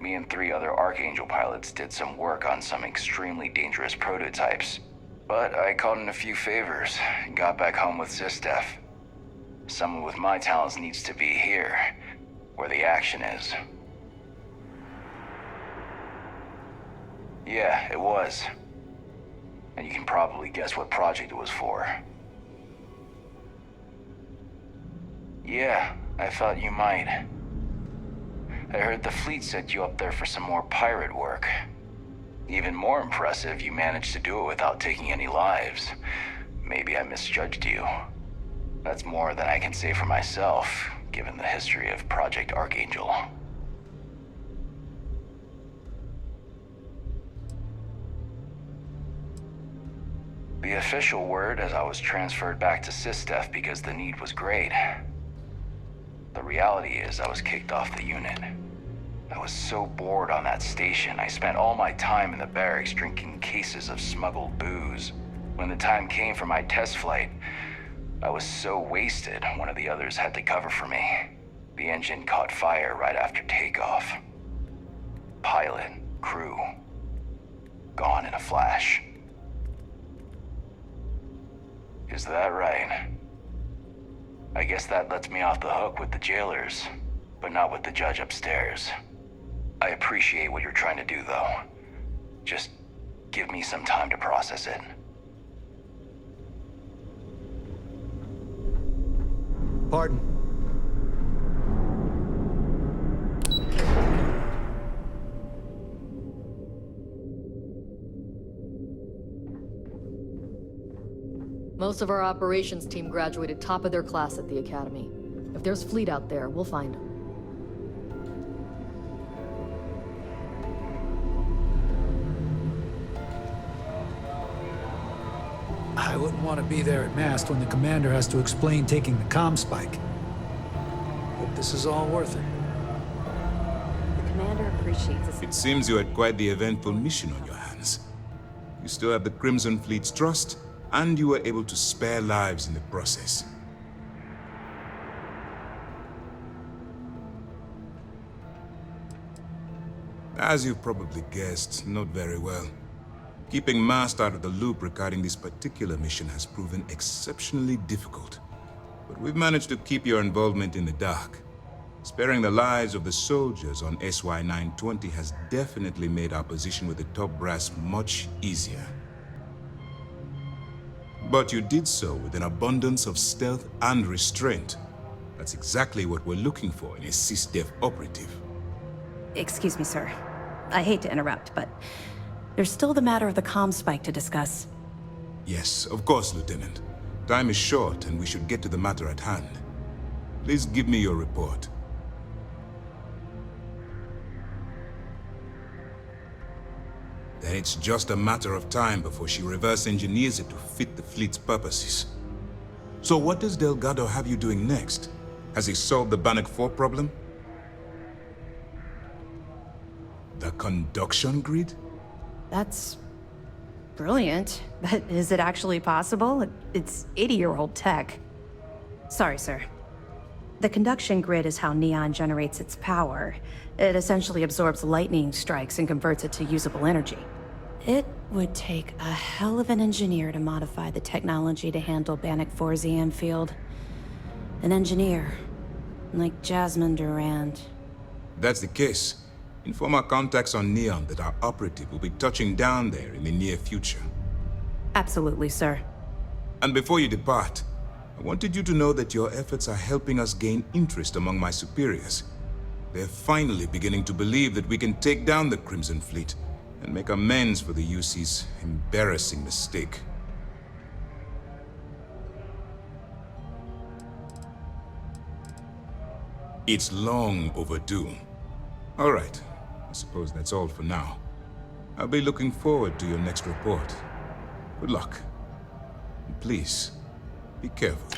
Me and 3 other Archangel pilots did some work on some extremely dangerous prototypes. But I called in a few favors and got back home with SysDef. Someone with my talents needs to be here, where the action is. Yeah, it was. And you can probably guess what project it was for. Yeah, I thought you might. I heard the fleet set you up there for some more pirate work. Even more impressive, you managed to do it without taking any lives. Maybe I misjudged you. That's more than I can say for myself, given the history of Project Archangel. The official word is I was transferred back to SysDef because the need was great. The reality is I was kicked off the unit. I was so bored on that station, I spent all my time in the barracks drinking cases of smuggled booze. When the time came for my test flight, I was so wasted, one of the others had to cover for me. The engine caught fire right after takeoff. Pilot, crew, gone in a flash. Is that right? I guess that lets me off the hook with the jailers, but not with the judge upstairs. I appreciate what you're trying to do, though. Just give me some time to process it. Pardon. Most of our operations team graduated top of their class at the academy. If there's fleet out there, we'll find them. I wouldn't want to be there at mast when the commander has to explain taking the comm spike. Hope this is all worth it. The commander appreciates us. It seems you had quite the eventful mission on your hands. You still have the Crimson Fleet's trust, and you were able to spare lives in the process. As you've probably guessed, not very well. Keeping Mast out of the loop regarding this particular mission has proven exceptionally difficult. But we've managed to keep your involvement in the dark. Sparing the lives of the soldiers on SY-920 has definitely made our position with the top brass much easier. But you did so with an abundance of stealth and restraint. That's exactly what we're looking for in a SysDef operative. Excuse me, sir. I hate to interrupt, but there's still the matter of the comm spike to discuss. Yes, of course, Lieutenant. Time is short, and we should get to the matter at hand. Please give me your report. Then it's just a matter of time before she reverse engineers it to fit the fleet's purposes. So what does Delgado have you doing next? Has he solved the Bannock 4 problem? The conduction grid? That's brilliant, but is it actually possible? It's 80-year-old tech. Sorry, sir. The conduction grid is how Neon generates its power. It essentially absorbs lightning strikes and converts it to usable energy. It would take a hell of an engineer to modify the technology to handle Bannock 4's EM field. An engineer, like Jasmine Durand. If that's the case, inform our contacts on Neon that our operative will be touching down there in the near future. Absolutely, sir. And before you depart, I wanted you to know that your efforts are helping us gain interest among my superiors. They're finally beginning to believe that we can take down the Crimson Fleet and make amends for the UC's embarrassing mistake. It's long overdue. All right, I suppose that's all for now. I'll be looking forward to your next report. Good luck. And please, be careful.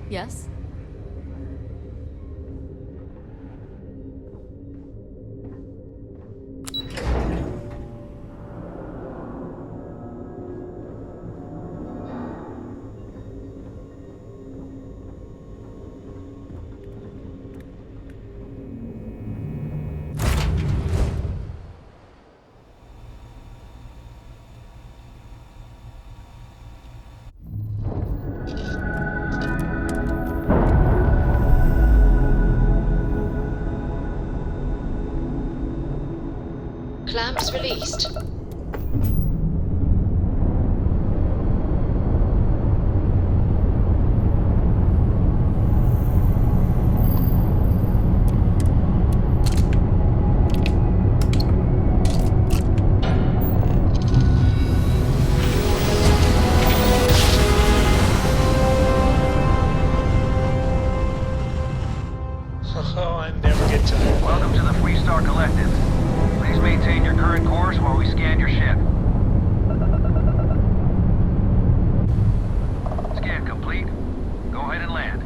Yes? Clamps released. Oh, I never get tired. Welcome to the Freestar Collective. Please maintain your current course while we scan your ship. Scan complete. Go ahead and land.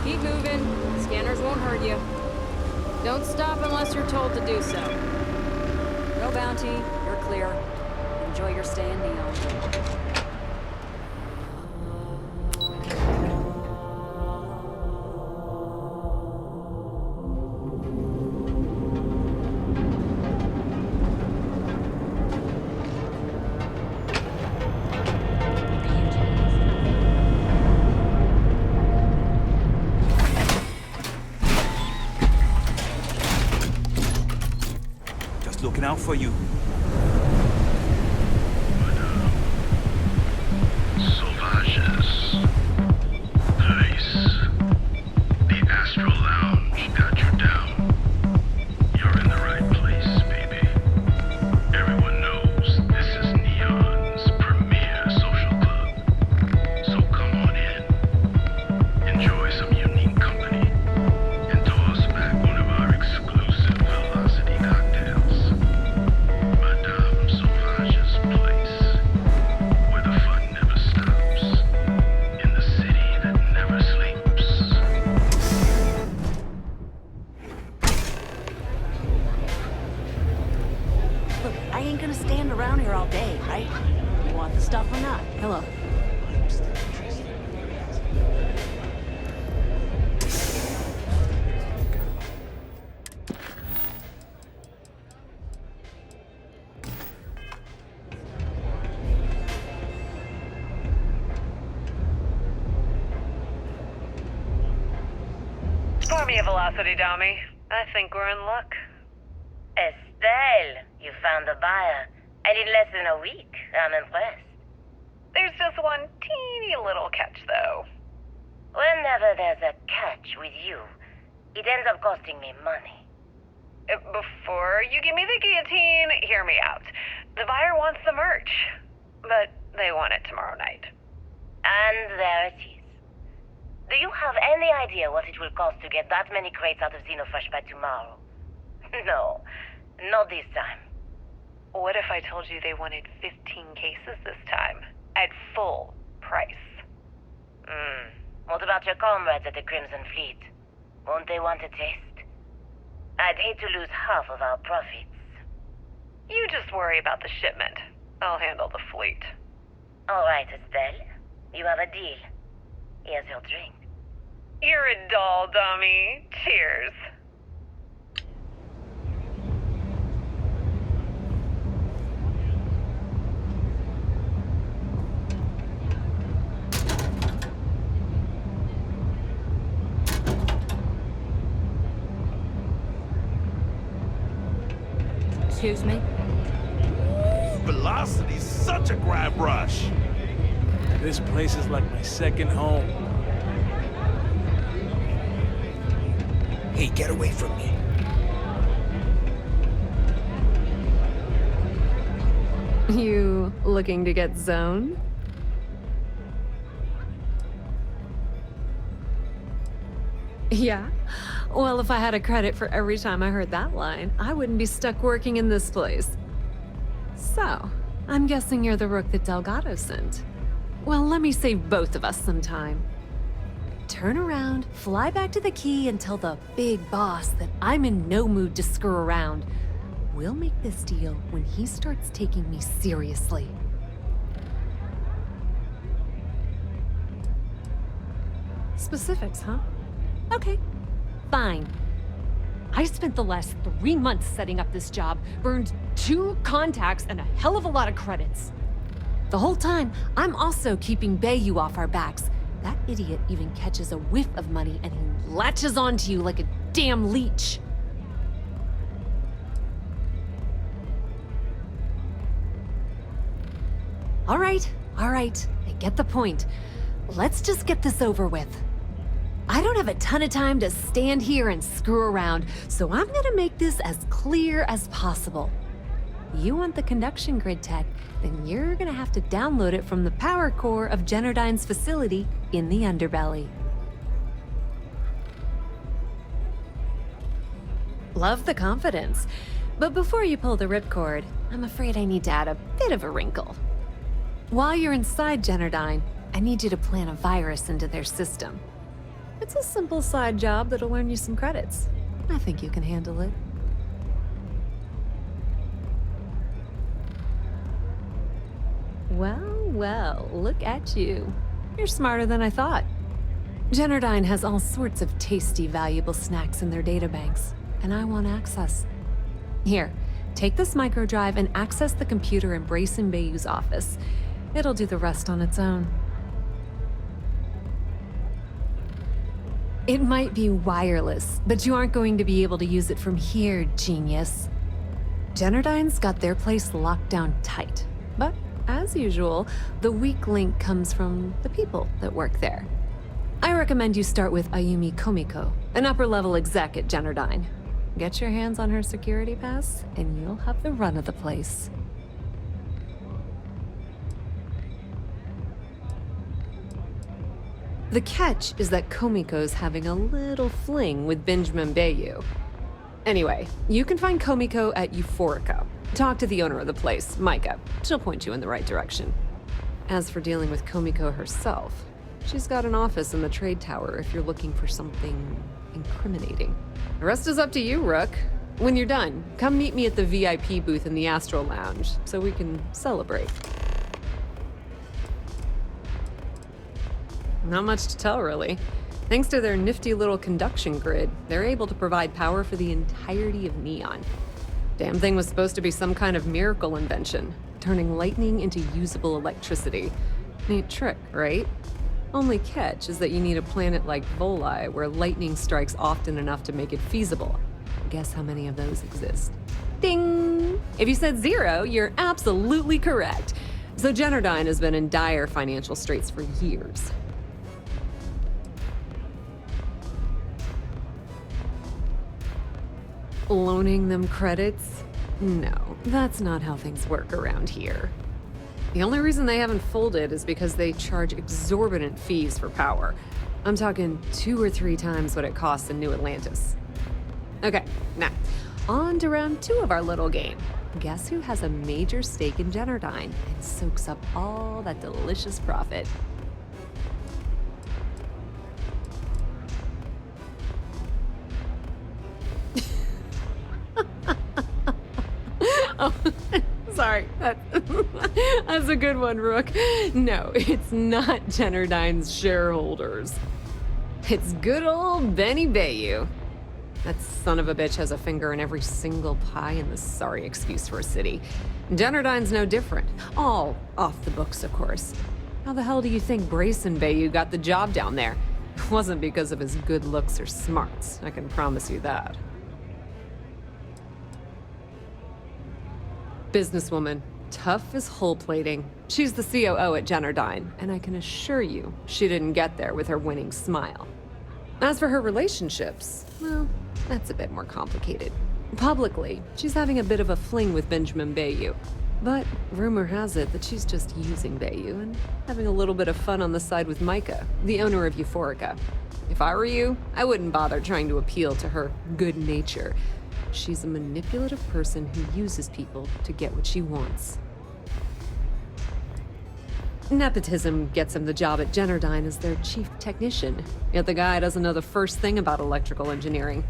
Keep moving. Scanners won't hurt you. Don't stop unless you're told to do so. No bounty. You're clear. Enjoy your stay in Neon. Just looking out for you. Sauvages. Nice. The Astral Lounge got you down. You're in the right place, baby. Everyone knows this is Neon's premier social club. So come on in. Enjoy some unique company. And toss back one of our exclusive velocity cocktails. Madame Sauvage's place. Where the fun never stops. In the city that never sleeps. Look, I ain't gonna stand around here all day, right? You want the stuff or not? Hello. See you, Velocity Dummy. I think we're in luck. Estelle, you found a buyer. And in less than a week. I'm impressed. There's just one teeny little catch, though. Whenever there's a catch with you, it ends up costing me money. Before you give me the guillotine, hear me out. The buyer wants the merch, but they want it tomorrow night. And there it is. Do you have any idea what it will cost to get that many crates out of Xenofresh by tomorrow? No, not this time. What if I told you they wanted 15 cases this time, at full price? What about your comrades at the Crimson Fleet? Won't they want a taste? I'd hate to lose half of our profits. You just worry about the shipment. I'll handle the fleet. All right, Estelle. You have a deal. Here's your drink. You're a doll, dummy. Cheers. Excuse me? Velocity's such a grab rush. This place is like my second home. Hey, get away from me. You looking to get zoned? Yeah? Well, if I had a credit for every time I heard that line, I wouldn't be stuck working in this place. So, I'm guessing you're the rook that Delgado sent. Well, let me save both of us some time. Turn around, fly back to the key, and tell the big boss that I'm in no mood to screw around. We'll make this deal when he starts taking me seriously. Specifics, huh? Okay, fine. I spent the last 3 months setting up this job, burned 2 contacts and a hell of a lot of credits. The whole time, I'm also keeping Bayou off our backs. That idiot even catches a whiff of money and he latches onto you like a damn leech. All right, I get the point. Let's just get this over with. I don't have a ton of time to stand here and screw around, so I'm gonna make this as clear as possible. You want the conduction grid tech, then you're gonna have to download it from the power core of Generdyne's facility in the underbelly. Love the confidence, but before you pull the ripcord, I'm afraid I need to add a bit of a wrinkle. While you're inside Generdyne, I need you to plant a virus into their system. It's a simple side job that'll earn you some credits. I think you can handle it. Well, look at you. You're smarter than I thought. Generdyne has all sorts of tasty, valuable snacks in their databanks, and I want access. Here, take this microdrive and access the computer in Brace and Bayou's office. It'll do the rest on its own. It might be wireless, but you aren't going to be able to use it from here, genius. Generdyne's got their place locked down tight, but as usual, the weak link comes from the people that work there. I recommend you start with Ayumi Komiko, an upper-level exec at Generdyne. Get your hands on her security pass, and you'll have the run of the place. The catch is that Komiko's having a little fling with Benjamin Bayou. Anyway, you can find Komiko at Euphorica. Talk to the owner of the place, Micah. She'll point you in the right direction. As for dealing with Komiko herself, she's got an office in the trade tower if you're looking for something incriminating. The rest is up to you, Rook. When you're done, come meet me at the VIP booth in the Astral Lounge so we can celebrate. Not much to tell, really. Thanks to their nifty little conduction grid, they're able to provide power for the entirety of Neon. Damn thing was supposed to be some kind of miracle invention, turning lightning into usable electricity. Neat trick, right? Only catch is that you need a planet like Voli, where lightning strikes often enough to make it feasible. Guess how many of those exist? Ding! If you said 0, you're absolutely correct. So Generdyne has been in dire financial straits for years. Loaning them credits? No, that's not how things work around here. The only reason they haven't folded is because they charge exorbitant fees for power. I'm talking 2 or 3 times what it costs in New Atlantis. Okay, now, on to round 2 of our little game. Guess who has a major stake in Generdyne and soaks up all that delicious profit? Oh, sorry. That's a good one, Rook. No, it's not Generdyne's shareholders. It's good old Benny Bayou. That son of a bitch has a finger in every single pie in the sorry excuse for a city. Generdyne's no different. All off the books, of course. How the hell do you think Brayson Bayou got the job down there? It wasn't because of his good looks or smarts, I can promise you that. Businesswoman, tough as hull plating. She's the COO at Generdyne, and I can assure you she didn't get there with her winning smile. As for her relationships, well, that's a bit more complicated. Publicly, she's having a bit of a fling with Benjamin Bayou. But rumor has it that she's just using Bayou and having a little bit of fun on the side with Micah, the owner of Euphorica. If I were you, I wouldn't bother trying to appeal to her good nature. She's a manipulative person who uses people to get what she wants. Nepotism gets him the job at Generdyne as their chief technician, yet the guy doesn't know the first thing about electrical engineering.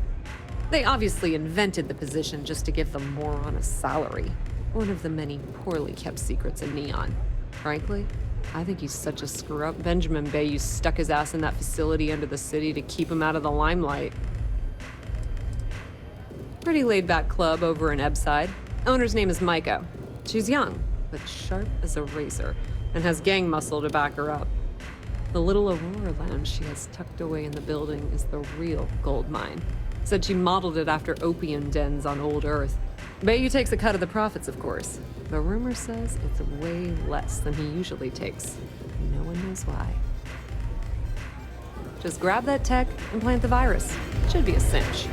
They obviously invented the position just to give the moron a salary. One of the many poorly kept secrets in Neon. Frankly, I think he's such a screw-up. Benjamin Bayou stuck his ass in that facility under the city to keep him out of the limelight. Pretty laid-back club over in Ebbside. Owner's name is Micah. She's young, but sharp as a razor, and has gang muscle to back her up. The little Aurora lounge she has tucked away in the building is the real gold mine. Said she modeled it after opium dens on old Earth. Bayou takes a cut of the profits, of course, but rumor says it's way less than he usually takes. No one knows why. Just grab that tech and plant the virus. Should be a cinch.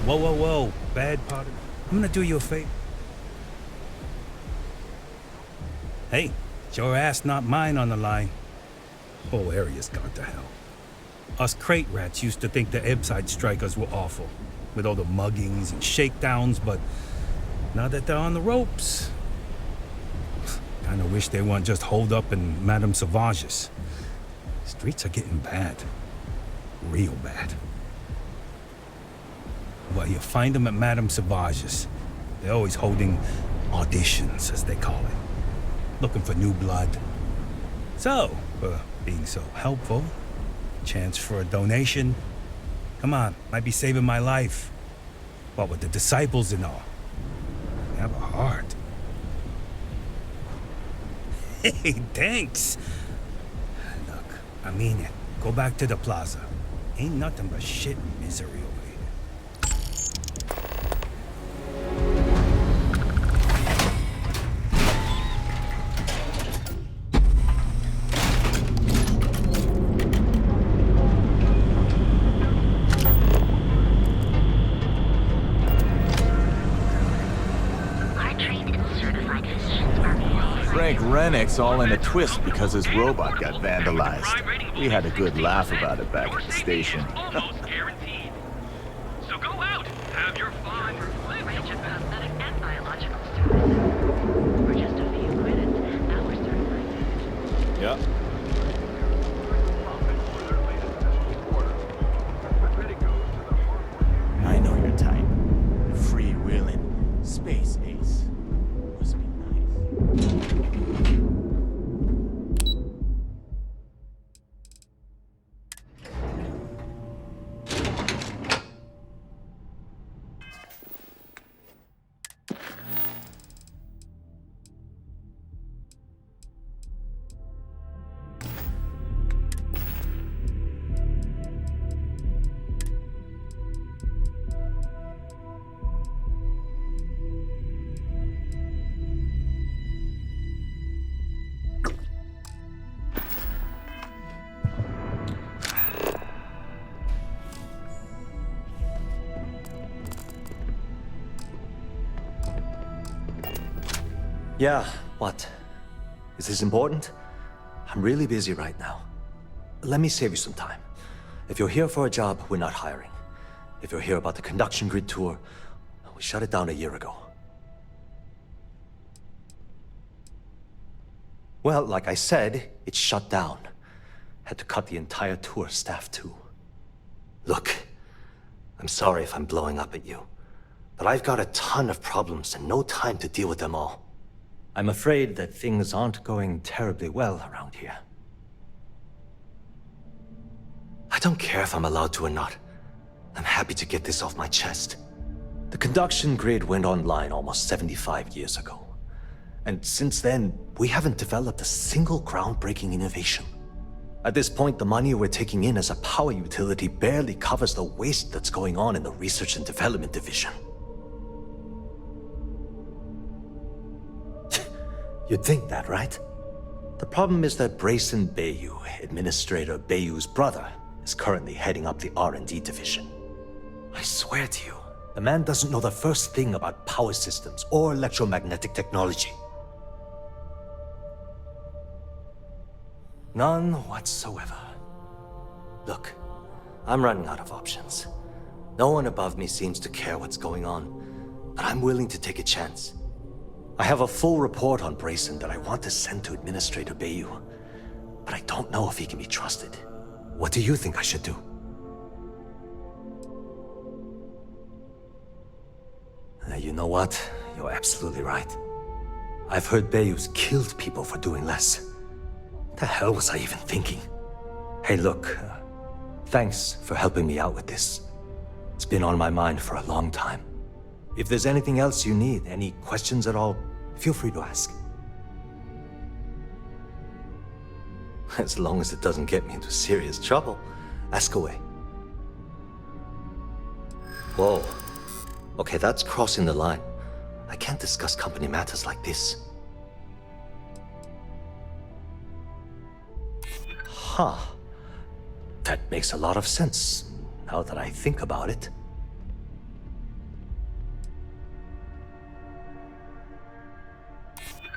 Whoa, bad part. I'm gonna do you a favor. Hey, it's your ass, not mine on the line. Whole area's gone to hell. Us crate rats used to think the Ebbside strikers were awful, with all the muggings and shakedowns, but now that they're on the ropes, kinda wish they weren't just holed up in Madame Sauvage's. Streets are getting bad. Real bad. Well, you find them at Madame Sauvage's. They're always holding auditions, as they call it. Looking for new blood. So, being so helpful, chance for a donation. Come on, might be saving my life. What with the disciples and all. Have a heart. Hey, thanks. Look, I mean it. Go back to the plaza. Ain't nothing but shit and misery over here. Rennick's all in a twist because his robot got vandalized. We had a good laugh about it back at the station. So go out, have your fun. Range of cosmetic and biological services. For just a few credits, hours certified. Yep. I know your type. Freewheeling Yeah, what? Is this important? I'm really busy right now. Let me save you some time. If you're here for a job, we're not hiring. If you're here about the conduction grid tour, we shut it down a year ago. Well, like I said, it's shut down. Had to cut the entire tour staff too. Look, I'm sorry if I'm blowing up at you, but I've got a ton of problems and no time to deal with them all. I'm afraid that things aren't going terribly well around here. I don't care if I'm allowed to or not. I'm happy to get this off my chest. The conduction grid went online almost 75 years ago. And since then, we haven't developed a single groundbreaking innovation. At this point, the money we're taking in as a power utility barely covers the waste that's going on in the research and development division. You'd think that, right? The problem is that Brayson Bayou, Administrator Bayou's brother, is currently heading up the R&D division. I swear to you, the man doesn't know the first thing about power systems or electromagnetic technology. None whatsoever. Look, I'm running out of options. No one above me seems to care what's going on, but I'm willing to take a chance. I have a full report on Brayson that I want to send to Administrator Bayou, but I don't know if he can be trusted. What do you think I should do? You know what? You're absolutely right. I've heard Bayou's killed people for doing less. What the hell was I even thinking? Hey, look, thanks for helping me out with this. It's been on my mind for a long time. If there's anything else you need, any questions at all, feel free to ask. As long as it doesn't get me into serious trouble, ask away. Whoa. Okay, that's crossing the line. I can't discuss company matters like this. Huh. That makes a lot of sense, now that I think about it.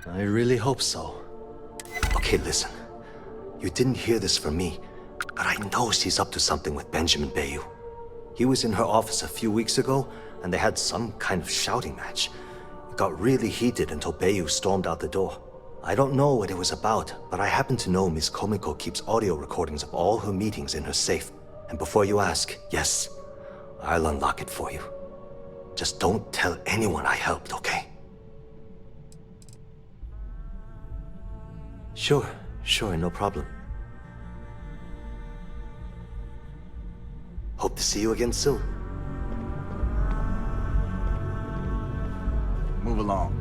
I really hope so. Okay, listen. You didn't hear this from me, but I know she's up to something with Benjamin Bayou. He was in her office a few weeks ago, and they had some kind of shouting match. It got really heated until Bayou stormed out the door. I don't know what it was about, but I happen to know Miss Komiko keeps audio recordings of all her meetings in her safe. And before you ask, yes, I'll unlock it for you. Just don't tell anyone I helped, okay? Sure, no problem. Hope to see you again soon. Move along.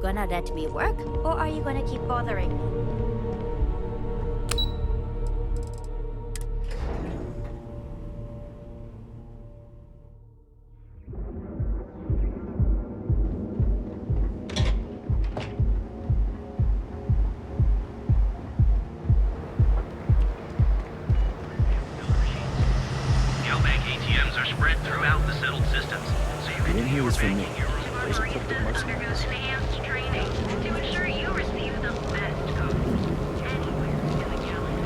Gonna let me work, or are you gonna keep bothering me? Galbank ATMs are spread throughout the settled systems, so you can do your banking your own way. Undergoes enhanced training to ensure you receive the best coverage anywhere in the galaxy.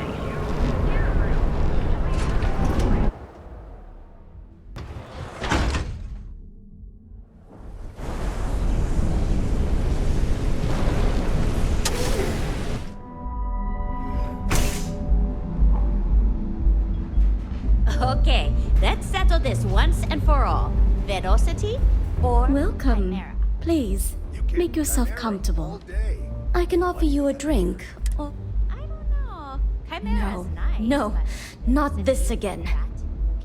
Okay, let's settle this once and for all. Velocity or Welcome. Chimera? Please, make yourself comfortable. I can offer you a drink. Or... Chimera's nice. No, not this again.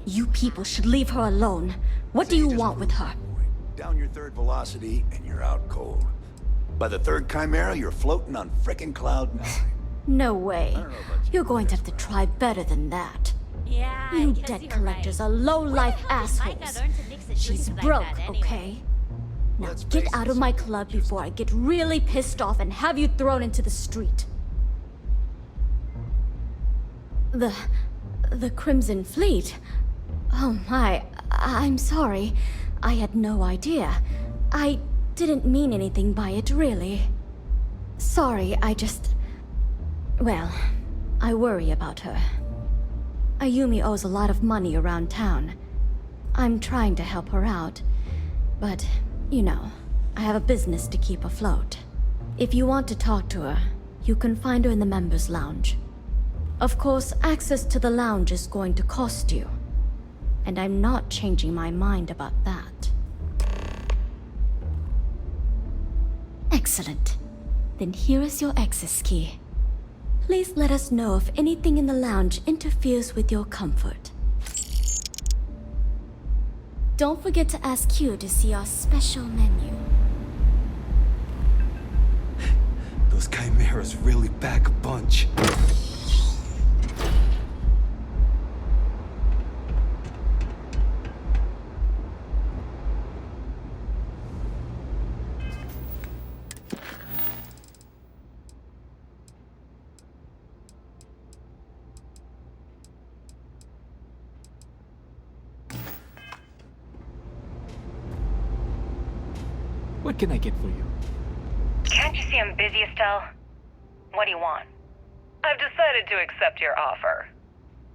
You people should leave her alone. What do you want with her? Down your third velocity, and you're out cold. By the third Chimera, you're floating on frickin' cloud 9. No way. You're going to have to try better than that. Yeah, You debt collectors are low-life assholes. She's broke, okay? Now get out of my club before I get really pissed off and have you thrown into the street. The Crimson Fleet? Oh my, I'm sorry. I had no idea. I didn't mean anything by it, really. Sorry, well, I worry about her. Ayumi owes a lot of money around town. I'm trying to help her out, but, you know, I have a business to keep afloat. If you want to talk to her, you can find her in the members' lounge. Of course, access to the lounge is going to cost you, and I'm not changing my mind about that. Excellent. Then here is your access key. Please let us know if anything in the lounge interferes with your comfort. Don't forget to ask Q to see our special menu. Those chimeras really pack a punch. What can I get for you? Can't you see I'm busy, Estelle? What do you want? I've decided to accept your offer.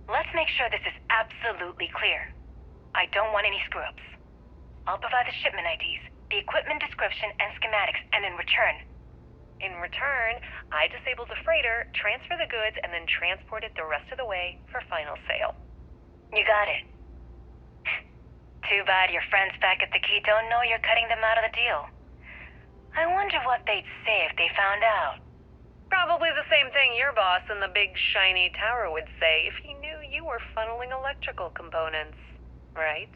Let's make sure this is absolutely clear. I don't want any screw-ups. I'll provide the shipment IDs, the equipment description, and schematics, and in return, I disable the freighter, transfer the goods, and then transport it the rest of the way for final sale. You got it. Too bad your friends back at the Key don't know you're cutting them out of the deal. I wonder what they'd say if they found out. Probably the same thing your boss in the big shiny tower would say if he knew you were funneling electrical components, right?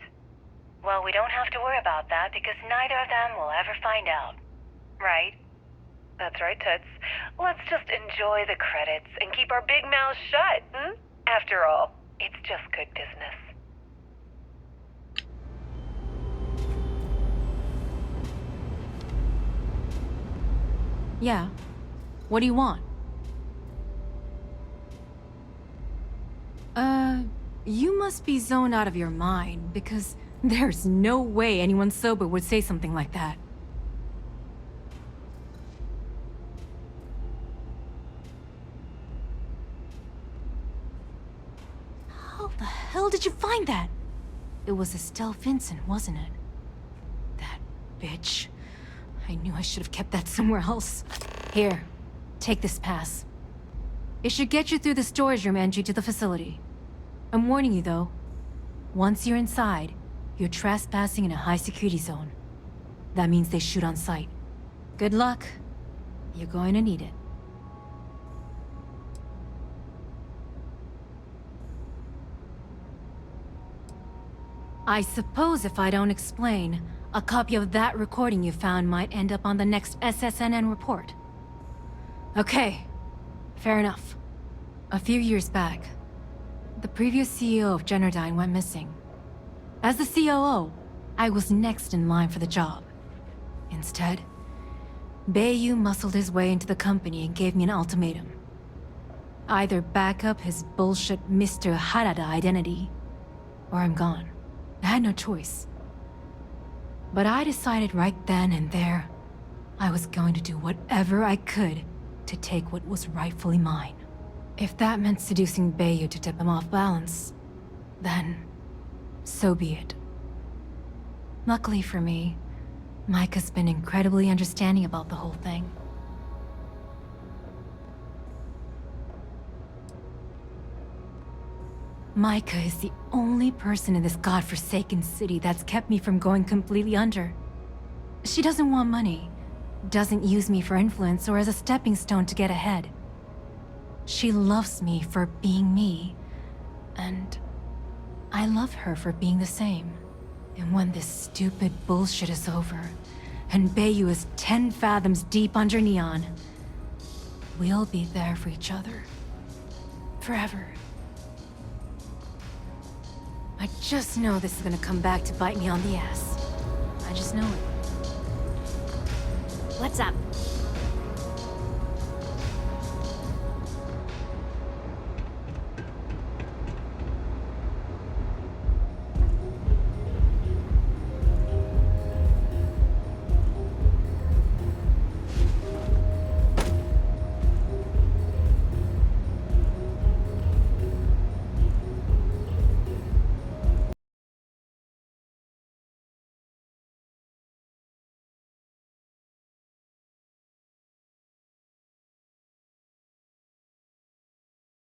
Well, we don't have to worry about that because neither of them will ever find out. Right? That's right, Toots. Let's just enjoy the credits and keep our big mouths shut, hmm? After all, it's just good business. Yeah. What do you want? You must be zoned out of your mind, because there's no way anyone sober would say something like that. How the hell did you find that? It was Estelle Vincent, wasn't it? That bitch. I knew I should have kept that somewhere else. Here, take this pass. It should get you through the storage room entry to the facility. I'm warning you though. Once you're inside, you're trespassing in a high-security zone. That means they shoot on sight. Good luck. You're going to need it. I suppose if I don't explain, a copy of that recording you found might end up on the next SSNN report. Okay, fair enough. A few years back, the previous CEO of Generdyne went missing. As the COO, I was next in line for the job. Instead, Bayu muscled his way into the company and gave me an ultimatum. Either back up his bullshit Mr. Harada identity, or I'm gone. I had no choice. But I decided right then and there, I was going to do whatever I could to take what was rightfully mine. If that meant seducing Bayu to tip him off balance, then so be it. Luckily for me, Mike has been incredibly understanding about the whole thing. Micah is the only person in this godforsaken city that's kept me from going completely under. She doesn't want money, doesn't use me for influence or as a stepping stone to get ahead. She loves me for being me, and I love her for being the same. And when this stupid bullshit is over, and Bayu is 10 fathoms deep under Neon, we'll be there for each other. Forever. I just know this is gonna come back to bite me on the ass. I just know it. What's up?